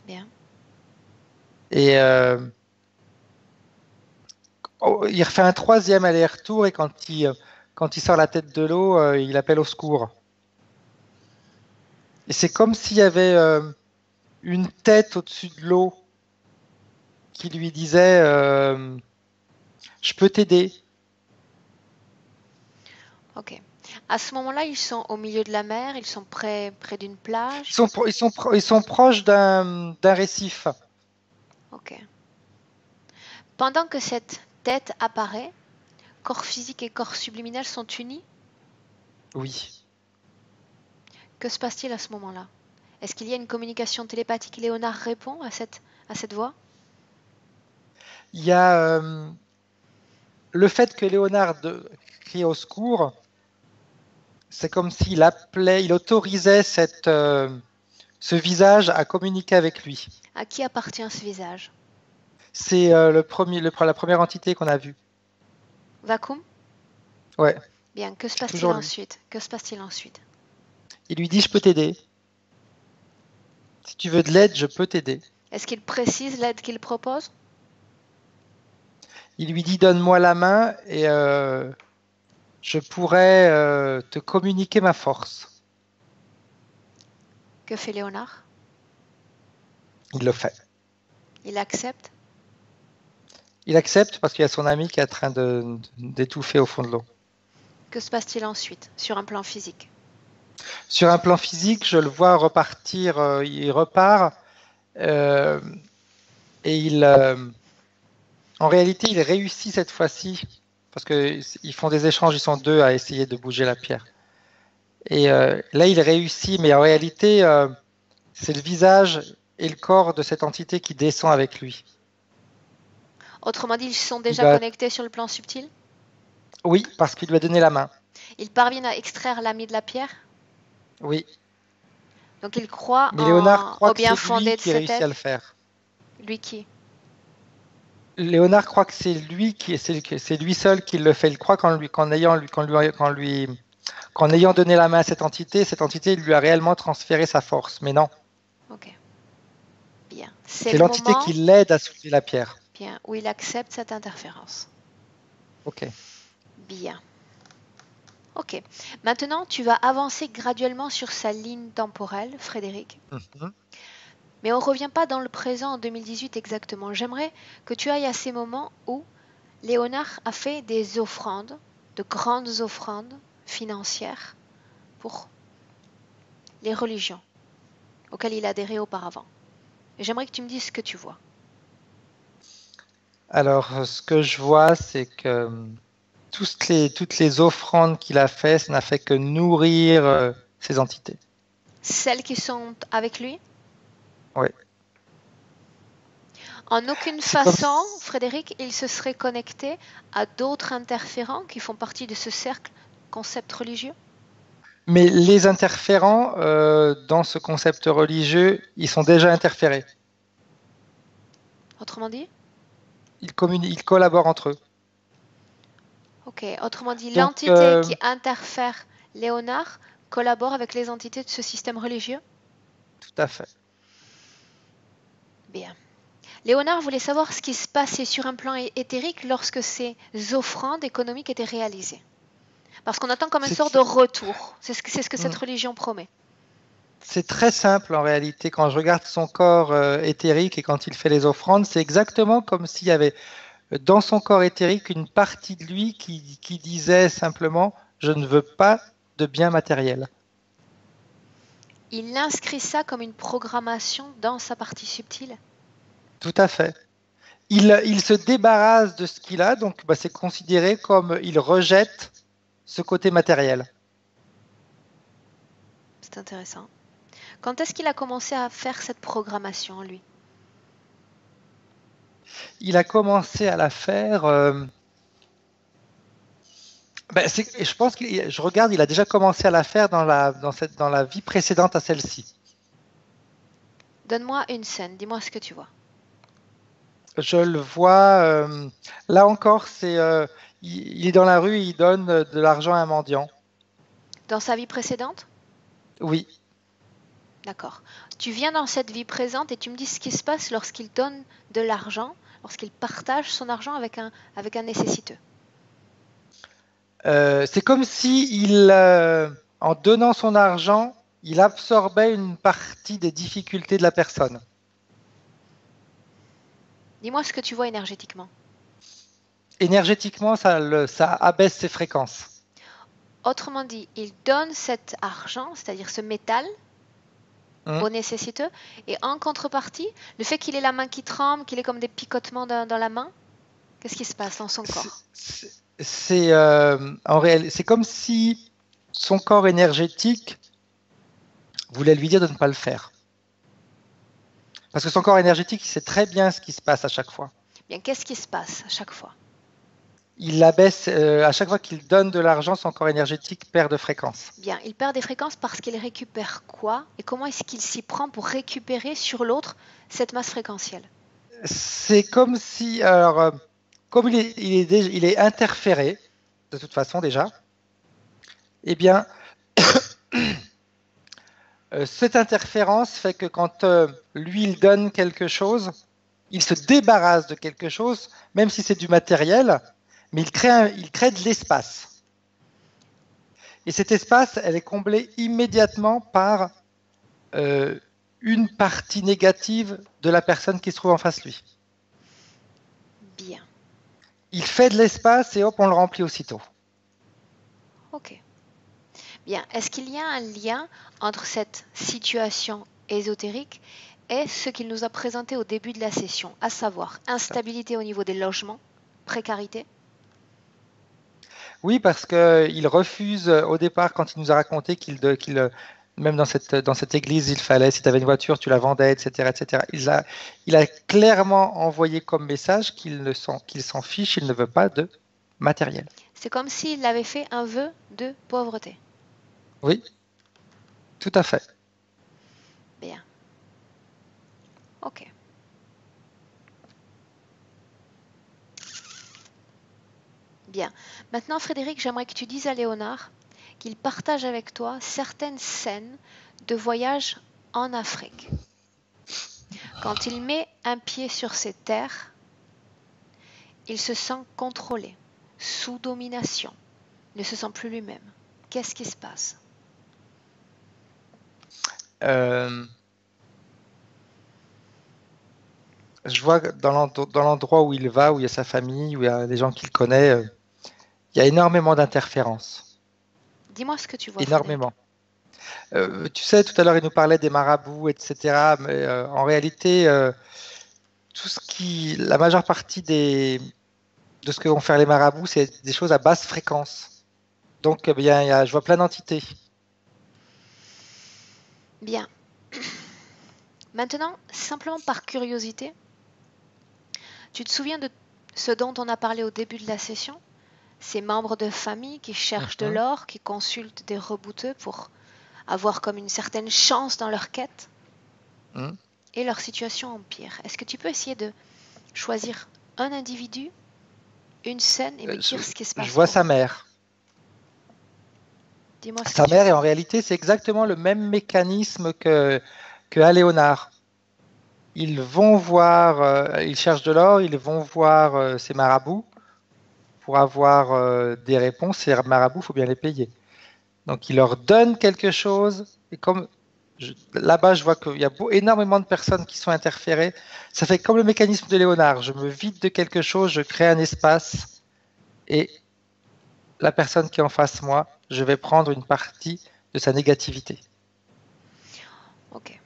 Bien. Et il refait un 3e aller-retour, et quand il sort la tête de l'eau, il appelle au secours. Et c'est comme s'il y avait une tête au-dessus de l'eau qui lui disait je peux t'aider. Ok. À ce moment-là, ils sont au milieu de la mer, ils sont près d'une plage. Ils sont proches d'un récif. Ok. Pendant que cette tête apparaît, corps physique et corps subliminal sont unis? Oui. Que se passe-t-il à ce moment-là? Est-ce qu'il y a une communication télépathique? Léonard répond à cette voix? Il y a le fait que Léonard crie au secours, c'est comme s'il il autorisait ce visage à communiquer avec lui. À qui appartient ce visage? C'est la première entité qu'on a vue. Vacuum? Ouais, Bien, que se passe-t-il toujours lui. ensuite? Que se passe-t-il ensuite? Il lui dit, je peux t'aider. Si tu veux de l'aide, je peux t'aider. Est-ce qu'il précise l'aide qu'il propose? Il lui dit, donne-moi la main et je pourrais te communiquer ma force. Que fait Léonard? Il le fait. Il accepte? Il accepte parce qu'il y a son ami qui est en train d'étouffer au fond de l'eau. Que se passe-t-il ensuite, sur un plan physique? Sur un plan physique, je le vois repartir, il repart euh, et en réalité, il réussit cette fois-ci parce qu'ils font des échanges, ils sont deux à essayer de bouger la pierre. Et là, il réussit, mais en réalité, c'est le visage et le corps de cette entité qui descend avec lui. Autrement dit, ils sont Il déjà va- connectés sur le plan subtil? Oui, parce qu'il lui a donné la main. Ils parviennent à extraire l'ami de la pierre? Oui, Donc il croit mais Léonard croit au que bien c'est lui fondé de qui cette réussit à aide? le faire. Lui qui? Léonard croit que c'est lui c'est lui seul qui le fait. Il croit qu'en ayant donné la main à cette entité lui a réellement transféré sa force. Mais non, Ok, bien. C'est c'est le l'entité moment qui l'aide à soulever la pierre. bien, où il accepte cette interférence. Ok. Bien. Ok. Maintenant, tu vas avancer graduellement sur sa ligne temporelle, Frédéric. Mhm. Mais on ne revient pas dans le présent en 2018 exactement. J'aimerais que tu ailles à ces moments où Léonard a fait des offrandes, de grandes offrandes financières pour les religions auxquelles il adhérait auparavant. Et j'aimerais que tu me dises ce que tu vois. Alors, ce que je vois, c'est que toutes les offrandes qu'il a fait, ça n'a fait que nourrir ces entités. Celles qui sont avec lui, Oui. en aucune C'est comme façon, Frédéric, il se serait connecté à d'autres interférents qui font partie de ce cercle concept religieux. Mais les interférents dans ce concept religieux, ils sont déjà interférés. Autrement dit? Ils collaborent entre eux. Ok, autrement dit, Donc, l'entité qui interfère Léonard collabore avec les entités de ce système religieux? tout à fait. Bien. Léonard voulait savoir ce qui se passait sur un plan éthérique lorsque ces offrandes économiques étaient réalisées. Parce qu'on attend comme une sorte de retour. C'est ce que cette religion promet. C'est très simple en réalité. Quand je regarde son corps éthérique et quand il fait les offrandes, c'est exactement comme s'il y avait dans son corps éthérique une partie de lui qui disait simplement « je ne veux pas de biens matériels ». Il inscrit ça comme une programmation dans sa partie subtile. Tout à fait. Il se débarrasse de ce qu'il a, donc c'est considéré comme il rejette ce côté matériel. C'est intéressant. Quand est-ce qu'il a commencé à faire cette programmation, lui? Il a commencé à la faire. Je pense que je regarde, il a déjà commencé à la faire dans la vie précédente à celle-ci. Donne-moi une scène, dis-moi ce que tu vois. Je le vois. Là encore, il est dans la rue, il donne de l'argent à un mendiant. Dans sa vie précédente? Oui. D'accord. Tu viens dans cette vie présente et tu me dis ce qui se passe lorsqu'il donne de l'argent, lorsqu'il partage son argent avec un nécessiteux. C'est comme si en donnant son argent, il absorbait une partie des difficultés de la personne. Dis-moi ce que tu vois énergétiquement. Énergétiquement, ça abaisse ses fréquences. Autrement dit, il donne cet argent, c'est-à-dire ce métal, aux nécessiteux, et en contrepartie, le fait qu'il ait la main qui tremble, qu'il ait comme des picotements dans la main, qu'est-ce qui se passe dans son corps? C'est comme si son corps énergétique voulait lui dire de ne pas le faire. Parce que son corps énergétique, il sait très bien ce qui se passe à chaque fois. Bien, qu'est-ce qui se passe à chaque fois? Il abaisse, à chaque fois qu'il donne de l'argent, son corps énergétique perd de fréquence. Bien, il perd des fréquences parce qu'il récupère quoi? Et comment est-ce qu'il s'y prend pour récupérer sur l'autre cette masse fréquentielle? C'est comme si, alors, comme il est interféré, de toute façon déjà, eh bien, cette interférence fait que quand lui, il donne quelque chose, il se débarrasse de quelque chose, même si c'est du matériel, mais il crée de l'espace. Et cet espace, elle est comblée immédiatement par une partie négative de la personne qui se trouve en face de lui. Bien. Il fait de l'espace et hop, on le remplit aussitôt. Ok. Bien. Est-ce qu'il y a un lien entre cette situation ésotérique et ce qu'il nous a présenté au début de la session, à savoir instabilité au niveau des logements, précarité? Oui, parce qu'il refuse au départ, quand il nous a raconté même dans cette église, il fallait, si tu avais une voiture, tu la vendais, etc., etc. Il a clairement envoyé comme message qu'il s'en fiche, il ne veut pas de matériel. C'est comme s'il avait fait un vœu de pauvreté. Oui, tout à fait. Bien. Ok. Bien. Maintenant, Frédéric, j'aimerais que tu dises à Léonard qu'il partage avec toi certaines scènes de voyage en Afrique. Quand il met un pied sur ces terres, il se sent contrôlé, sous domination, ne se sent plus lui-même. Qu'est-ce qui se passe? Je vois que dans l'endroit où il va, où il y a sa famille, où il y a des gens qu'il connaît, il y a énormément d'interférences. Dis-moi ce que tu vois, Frédéric. Énormément. Tu sais, tout à l'heure, il nous parlait des marabouts, etc. Mais en réalité, la majeure partie de ce que vont faire les marabouts, c'est des choses à basse fréquence. Donc, bien, je vois plein d'entités. Bien. Maintenant, simplement par curiosité, tu te souviens de ce dont on a parlé au début de la session? Ces membres de famille qui cherchent de l'or, qui consultent des rebouteux pour avoir comme une certaine chance dans leur quête, et leur situation empire. Est-ce que tu peux essayer de choisir un individu, une scène, et me dire ce qui se passe? Je vois sa mère. Dis-moi ce Sa que tu mère, et vois. en réalité, c'est exactement le même mécanisme que à Léonard. Ils vont voir, ils cherchent de l'or, ils vont voir ces marabouts pour avoir des réponses. Ces marabouts, il faut bien les payer. Donc, ils leur donnent quelque chose. Et comme là-bas, je vois qu'il y a énormément de personnes qui sont interférées. Ça fait comme le mécanisme de Léonard. Je me vide de quelque chose, je crée un espace. Et la personne qui est en face de moi, je vais prendre une partie de sa négativité. Ok.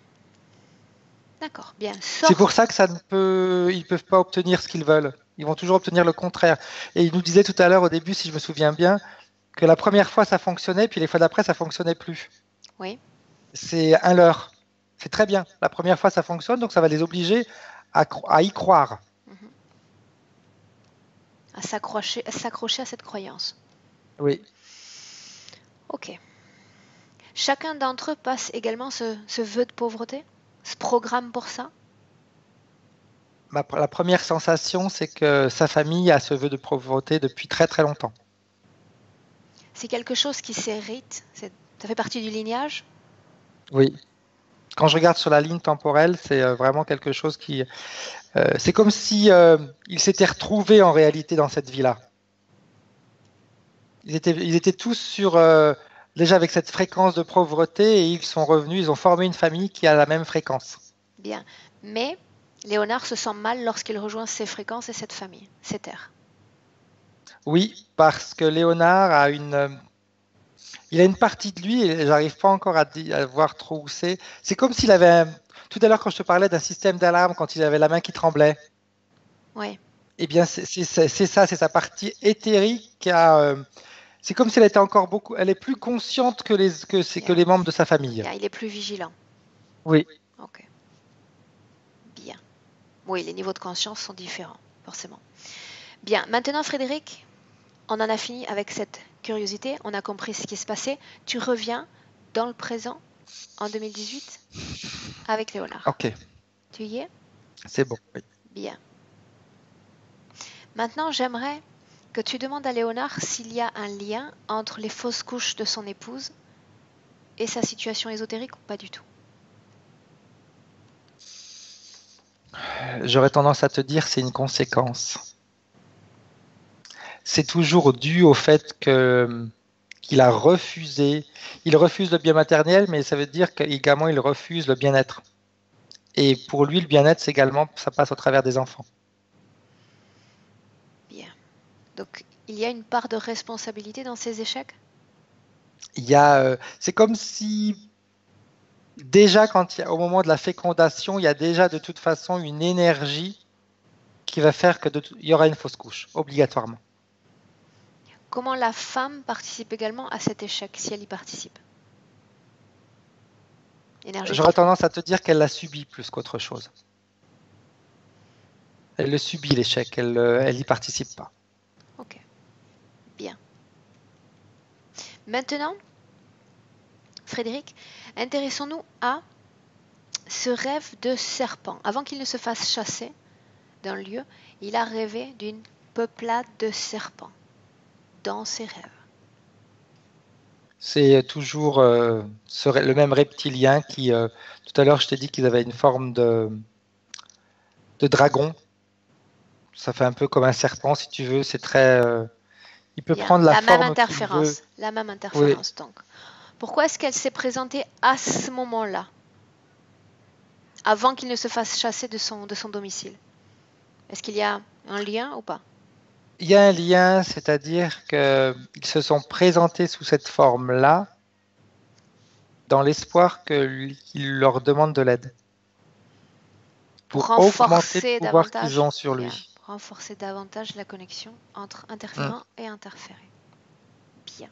D'accord, bien. C'est pour ça que ils ne peuvent pas obtenir ce qu'ils veulent. Ils vont toujours obtenir le contraire. Et il nous disait tout à l'heure, au début, si je me souviens bien, que la première fois ça fonctionnait, puis les fois d'après ça fonctionnait plus. Oui. C'est un leurre. C'est très bien. La première fois ça fonctionne, donc ça va les obliger à y croire. À s'accrocher à cette croyance. Oui. Ok. Chacun d'entre eux passe également ce vœu de pauvreté, ce programme pour ça? La première sensation, c'est que sa famille a ce vœu de pauvreté depuis très très longtemps. C'est quelque chose qui s'hérite? Ça fait partie du lignage? Oui. Quand je regarde sur la ligne temporelle, c'est vraiment quelque chose qui... c'est comme si ils s'étaient retrouvés en réalité dans cette vie-là. Ils étaient tous déjà avec cette fréquence de pauvreté et ils sont revenus, ils ont formé une famille qui a la même fréquence. Bien. Mais Léonard se sent mal lorsqu'il rejoint ces fréquences et cette famille, ces terres. Oui, parce que Léonard il a une partie de lui, et j'arrive pas encore à voir trop où c'est. C'est comme s'il avait tout à l'heure quand je te parlais d'un système d'alarme, quand il avait la main qui tremblait. Oui. Eh bien, c'est ça, c'est sa partie éthérique. C'est comme si elle était elle est plus consciente que les membres de sa famille. Bien, il est plus vigilant. Oui. Ok. Bien. Oui, les niveaux de conscience sont différents, forcément. Bien. Maintenant, Frédéric, on en a fini avec cette curiosité. On a compris ce qui se passait. Tu reviens dans le présent, en 2018, avec Léonard. Ok. Tu y es? C'est bon. Oui. Bien. Maintenant, j'aimerais que tu demandes à Léonard s'il y a un lien entre les fausses couches de son épouse et sa situation ésotérique ou pas du tout. J'aurais tendance à te dire c'est une conséquence. C'est toujours dû au fait qu'il a refusé. Il refuse le bien maternel, mais ça veut dire qu'également il refuse le bien-être. Et pour lui, le bien-être, également, ça passe au travers des enfants. Bien. Donc, il y a une part de responsabilité dans ces échecs? C'est comme si déjà, au moment de la fécondation, il y a déjà de toute façon une énergie qui va faire il y aura une fausse couche, obligatoirement. Comment la femme participe également à cet échec, si elle y participe? J'aurais Énergétiquement. tendance à te dire qu'elle l'a subi plus qu'autre chose. Elle le subit, l'échec, elle n'y participe pas. Ok, bien. Maintenant, Frédéric, intéressons-nous à ce rêve de serpent. Avant qu'il ne se fasse chasser d'un lieu, il a rêvé d'une peuplade de serpents dans ses rêves. C'est toujours le même reptilien qui, tout à l'heure, je t'ai dit qu'ils avaient une forme de dragon. Ça fait un peu comme un serpent, si tu veux. C'est très. Il peut Bien, prendre la la même forme qu'il veut. interférence, la même Oui. interférence donc. Pourquoi est-ce qu'elle s'est présentée à ce moment-là, avant qu'il ne se fasse chasser de son domicile? Est-ce qu'il y a un lien ou pas? Il y a un lien, c'est-à-dire qu'ils se sont présentés sous cette forme-là dans l'espoir qu'il leur demande de l'aide Pour pour augmenter le renforcer pouvoir qu'ils davantage, ont sur bien, lui. pour renforcer davantage la connexion entre interférent et interféré. Bien.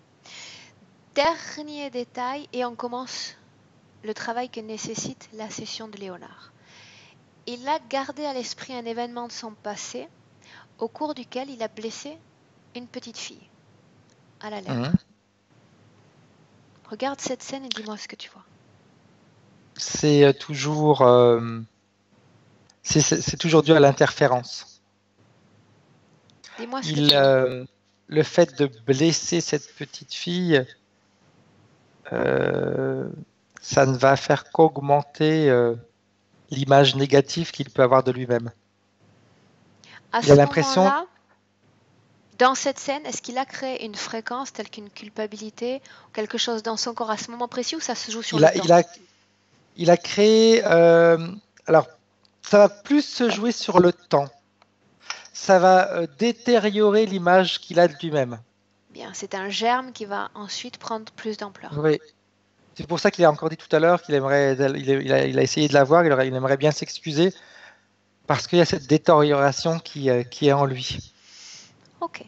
Dernier détail, et on commence le travail que nécessite la session de Léonard. Il a gardé à l'esprit un événement de son passé au cours duquel il a blessé une petite fille à la lèvre. Regarde cette scène et dis-moi ce que tu vois. C'est toujours, c'est toujours dû à l'interférence. Dis-moi ce que tu vois. Le fait de blesser cette petite fille, ça ne va faire qu'augmenter l'image négative qu'il peut avoir de lui-même. À Il a ce l'impression, moment-là, dans cette scène, est-ce qu'il a créé une fréquence telle qu'une culpabilité ou quelque chose dans son corps à ce moment précis ou ça se joue sur le temps? il a créé. Alors, ça va plus se jouer sur le temps. Ça va détériorer l'image qu'il a de lui-même. Bien, c'est un germe qui va ensuite prendre plus d'ampleur. Oui. C'est pour ça qu'il a encore dit tout à l'heure qu'il aimerait, il a essayé de la voir, il aimerait bien s'excuser parce qu'il y a cette détérioration qui est en lui. Ok.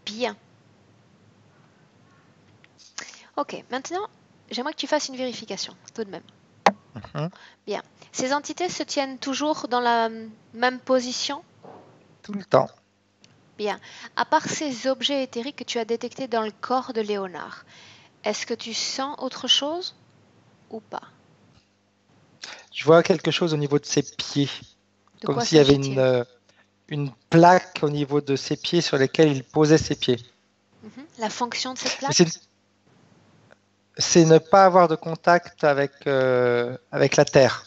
Bien. Ok, maintenant, j'aimerais que tu fasses une vérification, tout de même. Bien. Ces entités se tiennent toujours dans la même position? Tout le temps. Bien. À part ces objets éthériques que tu as détectés dans le corps de Léonard, est-ce que tu sens autre chose ou pas? Je vois quelque chose au niveau de ses pieds, De comme quoi s'il y avait s'agit-il? une plaque au niveau de ses pieds sur lesquels il posait ses pieds. La fonction de cette Mais plaque? c'est ne pas avoir de contact avec la terre,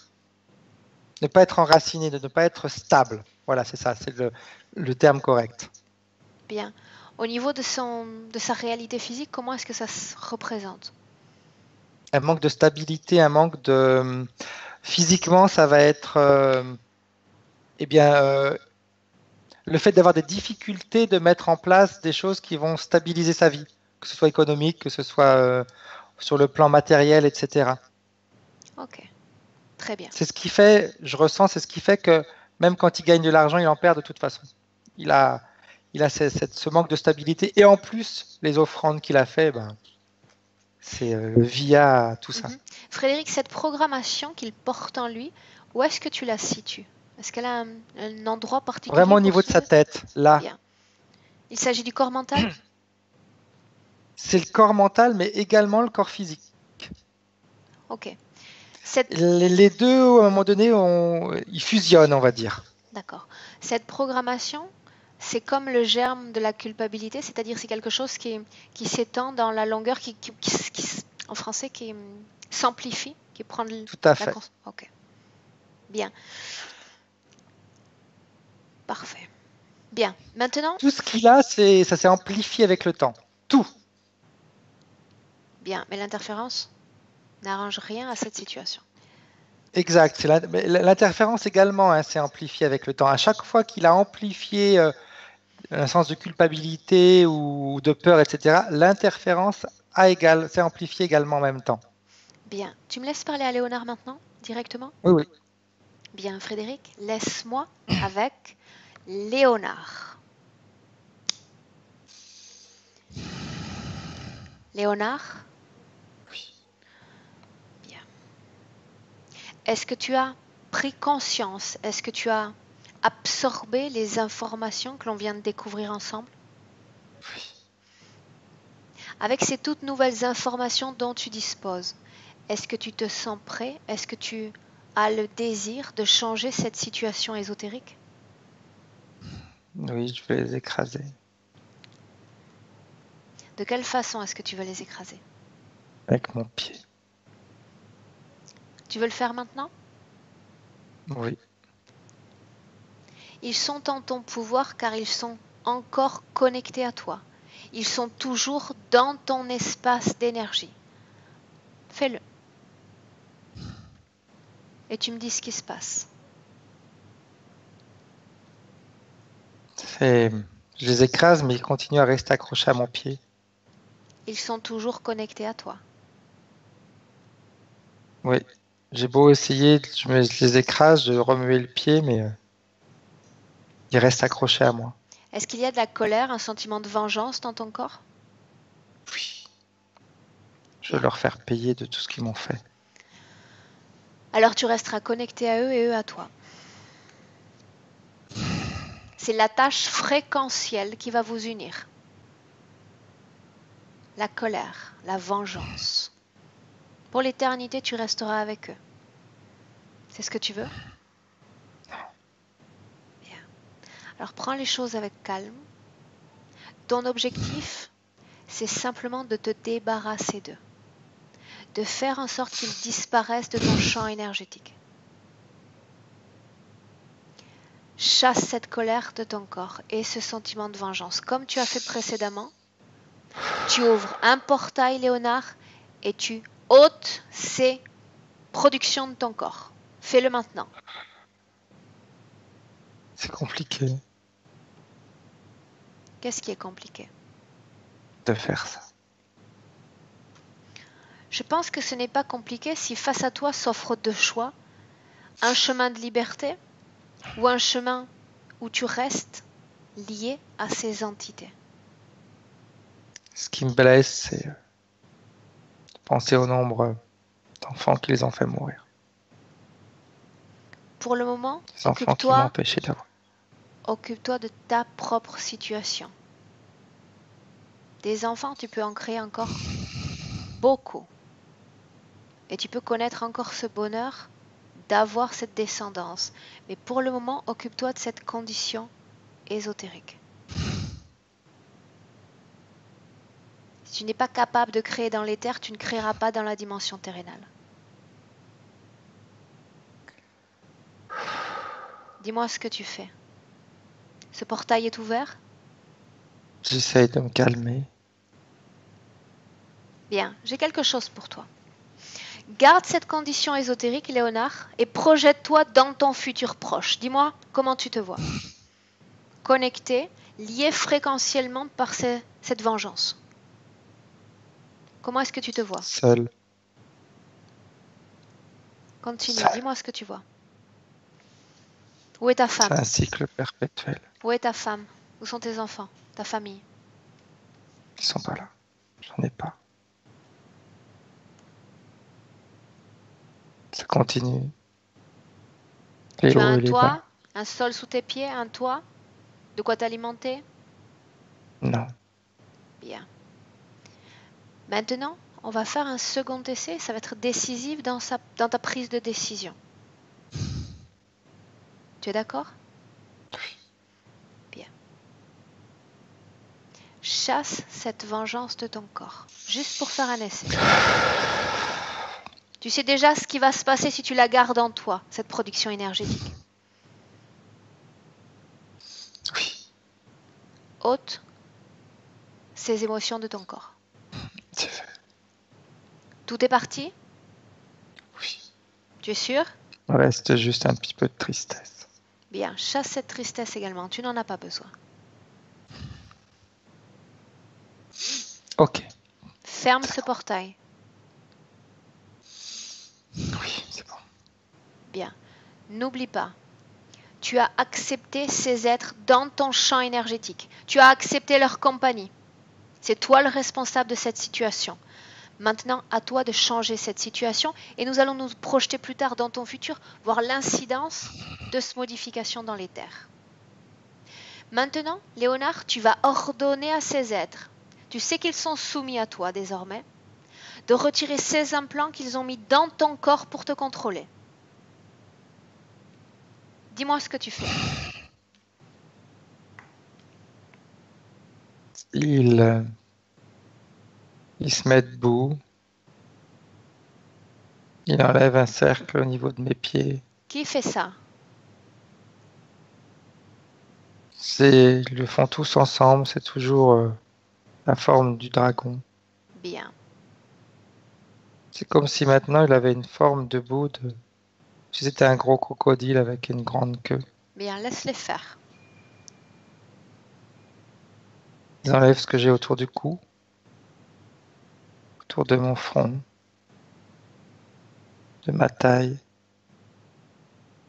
ne pas être enraciné, de ne pas être stable. Voilà, c'est ça, c'est le terme correct. Bien. Au niveau de sa réalité physique, comment est-ce que ça se représente? Un manque de stabilité, un manque de... Physiquement, ça va être le fait d'avoir des difficultés de mettre en place des choses qui vont stabiliser sa vie, que ce soit économique, que ce soit sur le plan matériel, etc. Ok, très bien. C'est ce qui fait, je ressens, c'est ce qui fait que même quand il gagne de l'argent, il en perd de toute façon. Il a ce manque de stabilité. Et en plus, les offrandes qu'il a fait, c'est via tout ça. Frédéric, cette programmation qu'il porte en lui, où est-ce que tu la situes? Est-ce qu'elle a un endroit particulier Vraiment au pour niveau de se sa mettre? tête, là. Bien. Il s'agit du corps mental? C'est le corps mental, mais également le corps physique. Ok. Les deux, à un moment donné, ils fusionnent, on va dire. D'accord. Cette programmation, c'est comme le germe de la culpabilité, c'est-à-dire c'est quelque chose qui s'étend dans la longueur, en français, qui s'amplifie, qui prend Tout à fait. Ok. Bien. Parfait. Bien. Maintenant, Tout ce qu'il a, ça s'est amplifié avec le temps. Tout. bien, mais l'interférence n'arrange rien à cette situation. Exact. Mais l'interférence également s'est amplifiée avec le temps. À chaque fois qu'il a amplifié un sens de culpabilité ou de peur, etc., l'interférence s'est amplifiée également en même temps. Bien. Tu me laisses parler à Léonard maintenant, directement? Oui, oui. Bien, Frédéric, laisse-moi avec Léonard. Léonard? Oui. Bien. Est-ce que tu as pris conscience? Est-ce que tu as absorbé les informations que l'on vient de découvrir ensemble? Oui. Avec ces toutes nouvelles informations dont tu disposes, est-ce que tu te sens prêt? Est-ce que tu as le désir de changer cette situation ésotérique? Oui, je vais les écraser. De quelle façon est-ce que tu veux les écraser? Avec mon pied. Tu veux le faire maintenant? Oui. Ils sont en ton pouvoir car ils sont encore connectés à toi. Ils sont toujours dans ton espace d'énergie. Fais-le. Et tu me dis ce qui se passe. Je les écrase, mais ils continuent à rester accrochés à mon pied. Ils sont toujours connectés à toi. Oui. J'ai beau essayer, je les écrase, je remuer le pied, mais ils restent accrochés à moi. Est-ce qu'il y a de la colère, un sentiment de vengeance dans ton corps? Oui. Je veux leur faire payer de tout ce qu'ils m'ont fait. Alors tu resteras connecté à eux et eux à toi. C'est la tâche fréquentielle qui va vous unir. La colère, la vengeance. Pour l'éternité, tu resteras avec eux. C'est ce que tu veux? Bien. Alors prends les choses avec calme. Ton objectif, c'est simplement de te débarrasser d'eux. De faire en sorte qu'ils disparaissent de ton champ énergétique. Chasse cette colère de ton corps et ce sentiment de vengeance. Comme tu as fait précédemment, tu ouvres un portail, Léonard, et tu ôtes ces productions de ton corps. Fais-le maintenant. C'est compliqué Qu'est-ce qui est compliqué? de faire ça. Je pense que ce n'est pas compliqué si face à toi s'offrent deux choix. Un chemin de liberté ou un chemin où tu restes lié à ces entités. Ce qui me blesse, c'est penser au nombre d'enfants qui les ont fait mourir. Pour le moment, Les enfants qui m'ont empêché d'avoir. occupe-toi de ta propre situation. Des enfants, tu peux en créer encore beaucoup. Et tu peux connaître encore ce bonheur d'avoir cette descendance. Mais pour le moment, occupe-toi de cette condition ésotérique. Si tu n'es pas capable de créer dans l'éther, tu ne créeras pas dans la dimension terrénale. Dis-moi ce que tu fais. Ce portail est ouvert? J'essaye de me calmer. Bien, j'ai quelque chose pour toi. Garde cette condition ésotérique, Léonard, et projette-toi dans ton futur proche. Dis-moi comment tu te vois. Connecté, lié fréquentiellement par cette vengeance. Comment est-ce que tu te vois? Seul. Continue, Seul. dis-moi ce que tu vois. Où est ta femme? C'est un cycle perpétuel. Où est ta femme? Où sont tes enfants? Ta famille? Ils sont pas là. J'en ai pas. Ça continue. Les Tu as hauts un et les bas. toit? Un sol sous tes pieds? Un toit? De quoi t'alimenter? Non. Bien. Maintenant, on va faire un second essai. Ça va être décisif dans ta prise de décision. Tu es d'accord? Bien. Chasse cette vengeance de ton corps, juste pour faire un essai. Tu sais déjà ce qui va se passer si tu la gardes en toi, cette production énergétique. Oui. Ôte ces émotions de ton corps. C'est fait. Tout est parti? Oui. Tu es sûr? Il reste juste un petit peu de tristesse. Bien, chasse cette tristesse également, tu n'en as pas besoin. Ok. Ferme ce portail. Oui, c'est bon. Bien. N'oublie pas, tu as accepté ces êtres dans ton champ énergétique. Tu as accepté leur compagnie. C'est toi le responsable de cette situation. Maintenant, à toi de changer cette situation et nous allons nous projeter plus tard dans ton futur, voir l'incidence de cette modification dans les terres. Maintenant, Léonard, tu vas ordonner à ces êtres, tu sais qu'ils sont soumis à toi désormais, de retirer ces implants qu'ils ont mis dans ton corps pour te contrôler. Dis-moi ce que tu fais. Il se met debout. Il enlève un cercle au niveau de mes pieds. Qui fait ça? Ils le font tous ensemble. C'est toujours la forme du dragon. Bien. C'est comme si maintenant il avait une forme debout si c'était un gros crocodile avec une grande queue. Bien, laisse-les faire. Ils enlèvent ce que j'ai autour du cou, autour de mon front, de ma taille.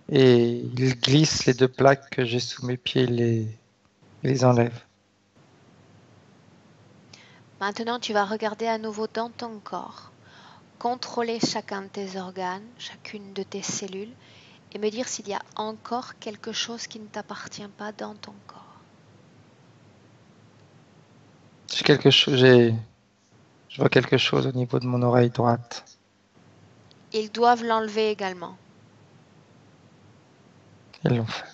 Et ils glissent les deux plaques que j'ai sous mes pieds, ils les enlèvent. Maintenant, tu vas regarder à nouveau dans ton corps, contrôler chacun de tes organes, chacune de tes cellules, et me dire s'il y a encore quelque chose qui ne t'appartient pas dans ton corps. Je vois quelque chose au niveau de mon oreille droite. Ils doivent l'enlever également. Ils l'ont fait.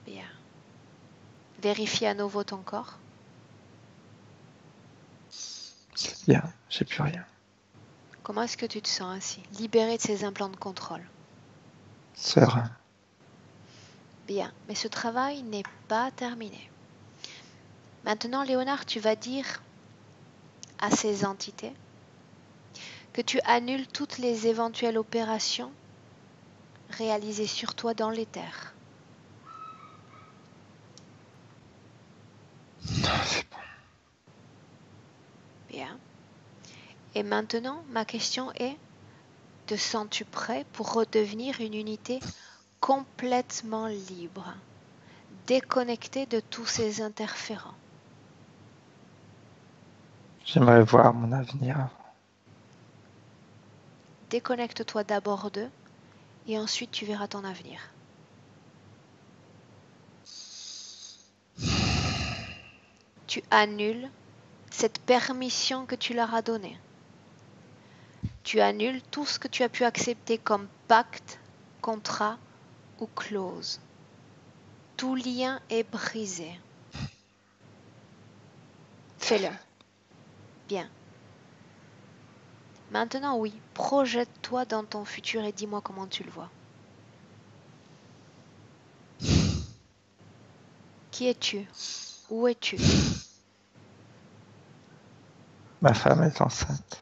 Bien. Vérifie à nouveau ton corps. C'est bien, j'ai plus rien. Comment est-ce que tu te sens ainsi, libéré de ces implants de contrôle? Serein. Bien, mais ce travail n'est pas terminé. Maintenant, Léonard, tu vas dire à ces entités que tu annules toutes les éventuelles opérations réalisées sur toi dans l'éther. C'est bon. Bien. Et maintenant, ma question est, te sens-tu prêt pour redevenir une unité complètement libre, déconnectée de tous ces interférents? J'aimerais voir mon avenir avant. Déconnecte-toi d'abord d'eux et ensuite tu verras ton avenir. Tu annules cette permission que tu leur as donnée. Tu annules tout ce que tu as pu accepter comme pacte, contrat ou clause. Tout lien est brisé. Fais-le. Bien. Maintenant, oui, projette-toi dans ton futur et dis-moi comment tu le vois. Qui es-tu? Où es-tu? Ma femme est enceinte.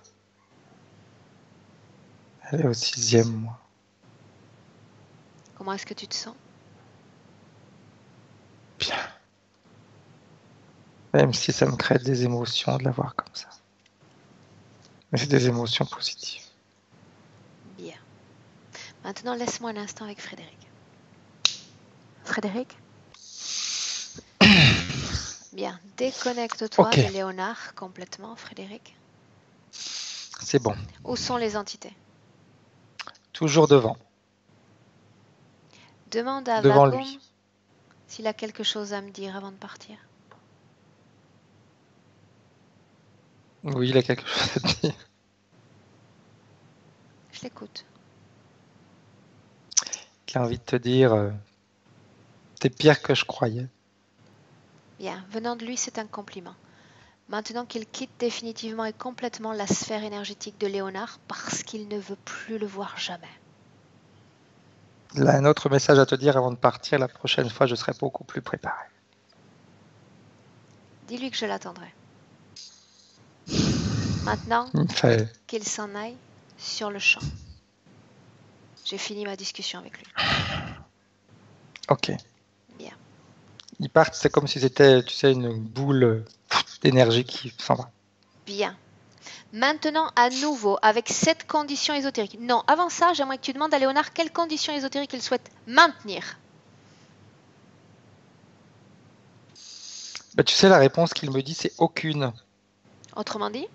Elle est au 6e mois. Comment est-ce que tu te sens? Bien. Même si ça me crée des émotions de la voir comme ça. Mais c'est des émotions positives. Bien. Maintenant, laisse-moi un instant avec Frédéric. Frédéric? Bien, déconnecte-toi Ok. de Léonard complètement, Frédéric. C'est bon. Où sont les entités? Toujours devant. Demande à Devant Vagoum lui. s'il a quelque chose à me dire avant de partir. Oui, il a quelque chose à dire. Je l'écoute. Il a envie de te dire, t'es pire que je croyais. Bien, venant de lui, c'est un compliment. Maintenant qu'il quitte définitivement et complètement la sphère énergétique de Léonard parce qu'il ne veut plus le voir jamais. Il a un autre message à te dire avant de partir. La prochaine fois, je serai beaucoup plus préparé. Dis-lui que je l'attendrai. Maintenant Il me fait... qu'il s'en aille sur le champ. J'ai fini ma discussion avec lui. Ok. Bien. Ils partent, c'est comme si c'était, tu sais, une boule d'énergie qui s'en va. Bien. Maintenant, à nouveau, avec cette condition ésotérique. Non, avant ça, j'aimerais que tu demandes à Léonard quelle condition ésotérique il souhaite maintenir. Bah, tu sais, la réponse qu'il me dit, c'est aucune. Autrement dit,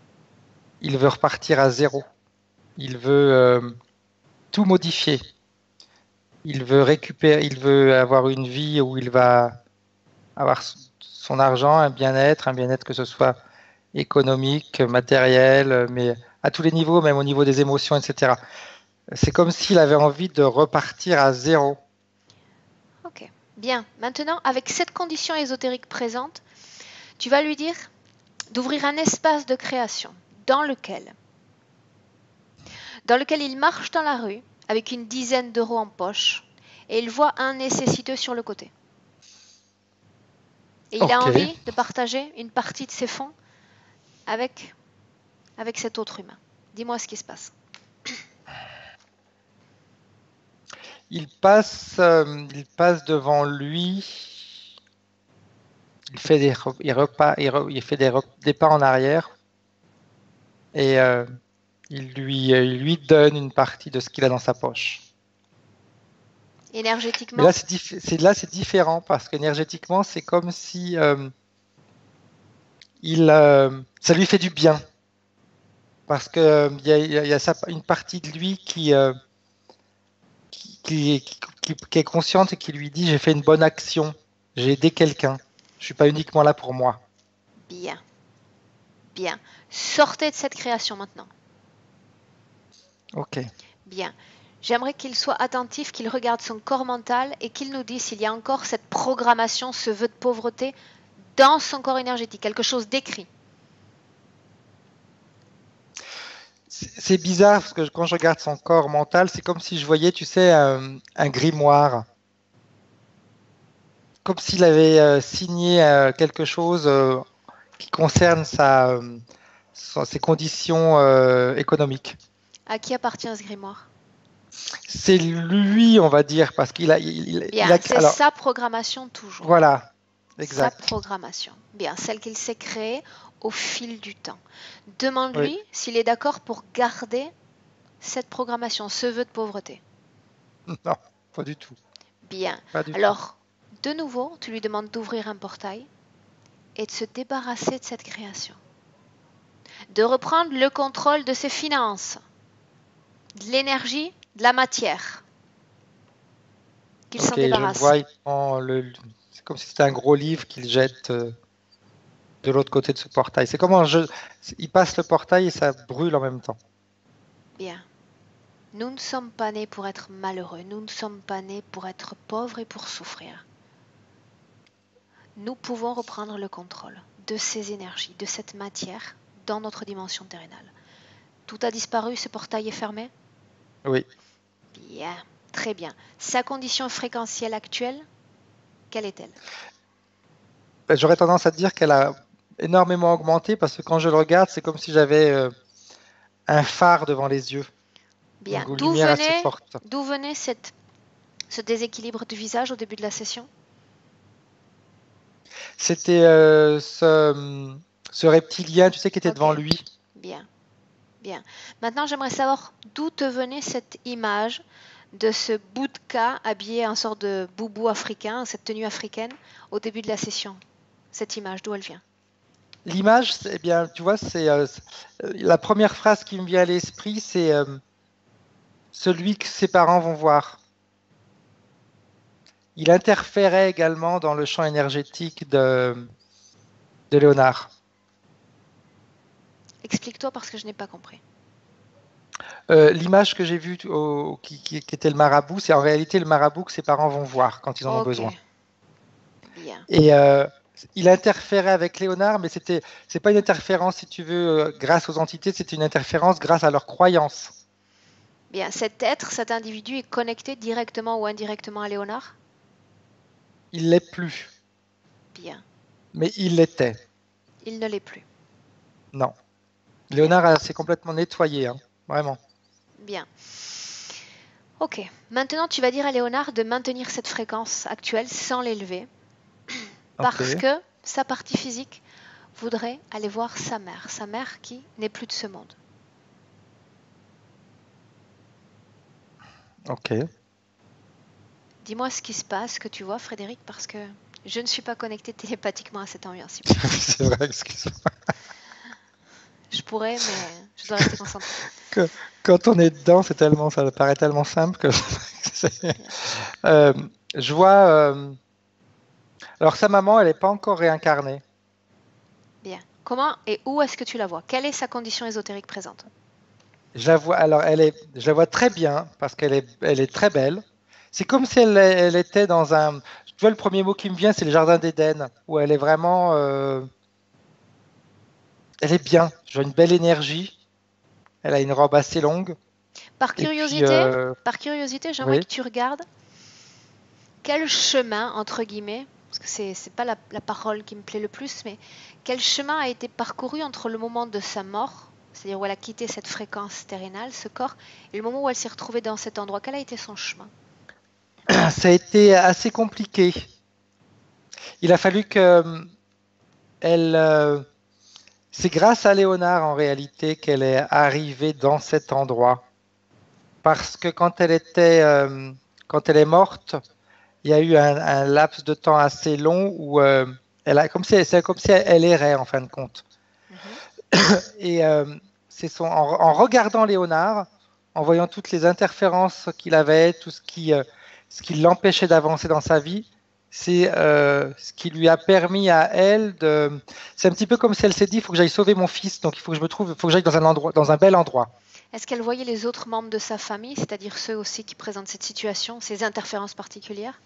Il veut repartir à zéro. Il veut tout modifier. Il veut récupérer, il veut avoir une vie où il va avoir son argent, un bien-être que ce soit économique, matériel, mais à tous les niveaux, même au niveau des émotions, etc. C'est comme s'il avait envie de repartir à zéro. ok. Bien. Maintenant, avec cette condition ésotérique présente, tu vas lui dire d'ouvrir un espace de création dans lequel il marche dans la rue avec une dizaine d'euros en poche et il voit un nécessiteux sur le côté. Et il a Ok. envie de partager une partie de ses fonds avec cet autre humain. Dis-moi ce qui se passe. Il passe devant lui. Il fait des pas en arrière et il lui donne une partie de ce qu'il a dans sa poche. Mais Énergétiquement, là, c'est différent parce qu'énergétiquement, c'est comme si ça lui fait du bien. Parce que il y a une partie de lui qui est consciente et qui lui dit j'ai fait une bonne action, j'ai aidé quelqu'un, je suis pas uniquement là pour moi. bien. Bien. Sortez de cette création maintenant. Ok. Bien. J'aimerais qu'il soit attentif, qu'il regarde son corps mental et qu'il nous dise s'il y a encore cette programmation, ce vœu de pauvreté dans son corps énergétique, quelque chose d'écrit. C'est bizarre parce que quand je regarde son corps mental, c'est comme si je voyais, tu sais, un grimoire. Comme s'il avait signé quelque chose qui concerne ses conditions économiques. À qui appartient ce grimoire? C'est lui, on va dire, parce qu'il a, Bien, c'est alors, sa programmation toujours. voilà, Sa exact. programmation. Bien, celle qu'il s'est créée au fil du temps. Oui. Demande-lui s'il est d'accord pour garder cette programmation, ce vœu de pauvreté. Non, pas du tout. Bien. Pas du tout. Alors, de nouveau, tu lui demandes d'ouvrir un portail et de se débarrasser de cette création. De reprendre le contrôle de ses finances, de l'énergie, de la matière. Qu'il s'en Ok, je le débarrasse. vois, il prend c'est comme si c'était un gros livre qu'il jette de l'autre côté de ce portail. C'est comme un jeu, il passe le portail et ça brûle en même temps. Bien. Nous ne sommes pas nés pour être malheureux, nous ne sommes pas nés pour être pauvres et pour souffrir. Nous pouvons reprendre le contrôle de ces énergies, de cette matière dans notre dimension terrénale. Tout a disparu, ce portail est fermé? Oui. Bien, très bien. Sa condition fréquentielle actuelle, quelle est-elle? Ben, j'aurais tendance à dire qu'elle a énormément augmenté parce que quand je le regarde, c'est comme si j'avais un phare devant les yeux, une Bien. lumière assez forte. D'où venait ce déséquilibre du visage au début de la session? C'était ce reptilien, tu sais, qui était devant Ok. lui. Bien, bien. Maintenant, j'aimerais savoir d'où te venait cette image de ce Bouddha habillé en sorte de boubou africain, cette tenue africaine, au début de la session. Cette image, d'où elle vient? L'image, eh bien, tu vois, c'est la première phrase qui me vient à l'esprit, c'est celui que ses parents vont voir. Il interférait également dans le champ énergétique de Léonard. Explique-toi parce que je n'ai pas compris. L'image que j'ai vue qui était le marabout, c'est en réalité le marabout que ses parents vont voir quand ils en ont Ok, besoin. bien. Et il interférait avec Léonard, mais c'est pas une interférence, si tu veux, grâce aux entités, c'est une interférence grâce à leurs croyances. Bien, cet être, cet individu est connecté directement ou indirectement à Léonard? Il l'est plus, Bien. mais il l'était. Il ne l'est plus. Non. Bien, Léonard s'est complètement nettoyé, hein, vraiment. bien. Ok. Maintenant, tu vas dire à Léonard de maintenir cette fréquence actuelle sans l'élever Ok, parce que sa partie physique voudrait aller voir sa mère qui n'est plus de ce monde. ok. Dis-moi ce qui se passe, ce que tu vois, Frédéric, parce que je ne suis pas connectée télépathiquement à cette ambiance. C'est vrai, excuse-moi. Je pourrais, mais je dois rester concentrée. Quand on est dedans, ça paraît tellement simple que Bien. Euh, je vois. Alors sa maman, elle n'est pas encore réincarnée. Bien. Comment et où est-ce que tu la vois? Quelle est sa condition ésotérique présente? Je la vois. Alors je la vois très bien parce elle est très belle. C'est comme si elle était dans un. Tu vois, le premier mot qui me vient, c'est le jardin d'Éden, où elle est vraiment. Elle est bien. Je vois une belle énergie. Elle a une robe assez longue. Par Et puis, curiosité, j'aimerais oui. que tu regardes quel chemin, entre guillemets, parce que c'est pas la parole qui me plaît le plus, mais quel chemin a été parcouru entre le moment de sa mort, c'est-à-dire où elle a quitté cette fréquence terrénale, ce corps, et le moment où elle s'est retrouvée dans cet endroit? Quel a été son chemin? Ça a été assez compliqué. Il a fallu que elle. C'est grâce à Léonard en réalité qu'elle est arrivée dans cet endroit. Parce que quand elle est morte, il y a eu un laps de temps assez long où c'est comme si elle errait en fin de compte. Mhm. Et en regardant Léonard, en voyant toutes les interférences qu'il avait, tout ce qui l'empêchait d'avancer dans sa vie, c'est ce qui lui a permis à elle de. C'est un petit peu comme si elle s'est dit, il faut que j'aille sauver mon fils, donc il faut que il faut que j'aille dans un endroit, dans un bel endroit. Est-ce qu'elle voyait les autres membres de sa famille, c'est-à-dire ceux aussi qui présentent cette situation, ces interférences particulières?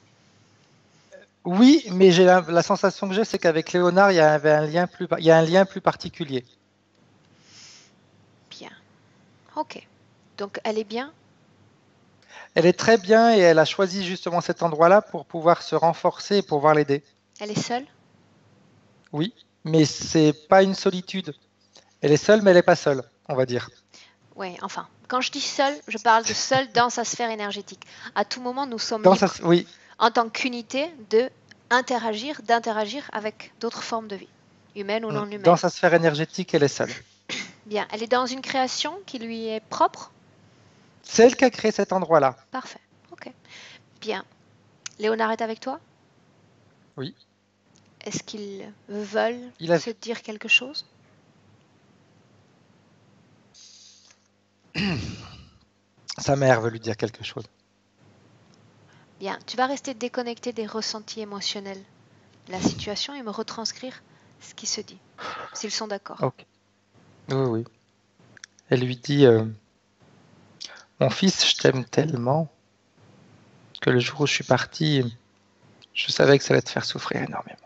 Oui, mais la sensation que j'ai, c'est qu'avec Léonard, il y a un lien plus particulier. Bien. Ok. Donc elle est bien? Elle est très bien et elle a choisi justement cet endroit-là pour pouvoir se renforcer et pouvoir l'aider. Elle est seule? Oui, mais c'est pas une solitude. Elle est seule, mais elle n'est pas seule, on va dire. Oui, enfin, quand je dis seule, je parle de seule dans sa sphère énergétique. À tout moment, nous sommes libres, Oui, en tant qu'unité, d'interagir avec d'autres formes de vie, humaines ou non dans humaines. sa sphère énergétique, elle est seule. Bien, elle est dans une création qui lui est propre? C'est elle qui a créé cet endroit-là. Parfait, ok. Bien. Léonard est avec toi? Oui, Est-ce qu'ils veulent il a se dire quelque chose? sa mère veut lui dire quelque chose. Bien, tu vas rester déconnecté des ressentis émotionnels de la situation et me retranscrire ce qui se dit, s'ils sont d'accord. Ok. Oui, oui. Elle lui dit mon fils, je t'aime tellement que le jour où je suis parti, je savais que ça allait te faire souffrir énormément.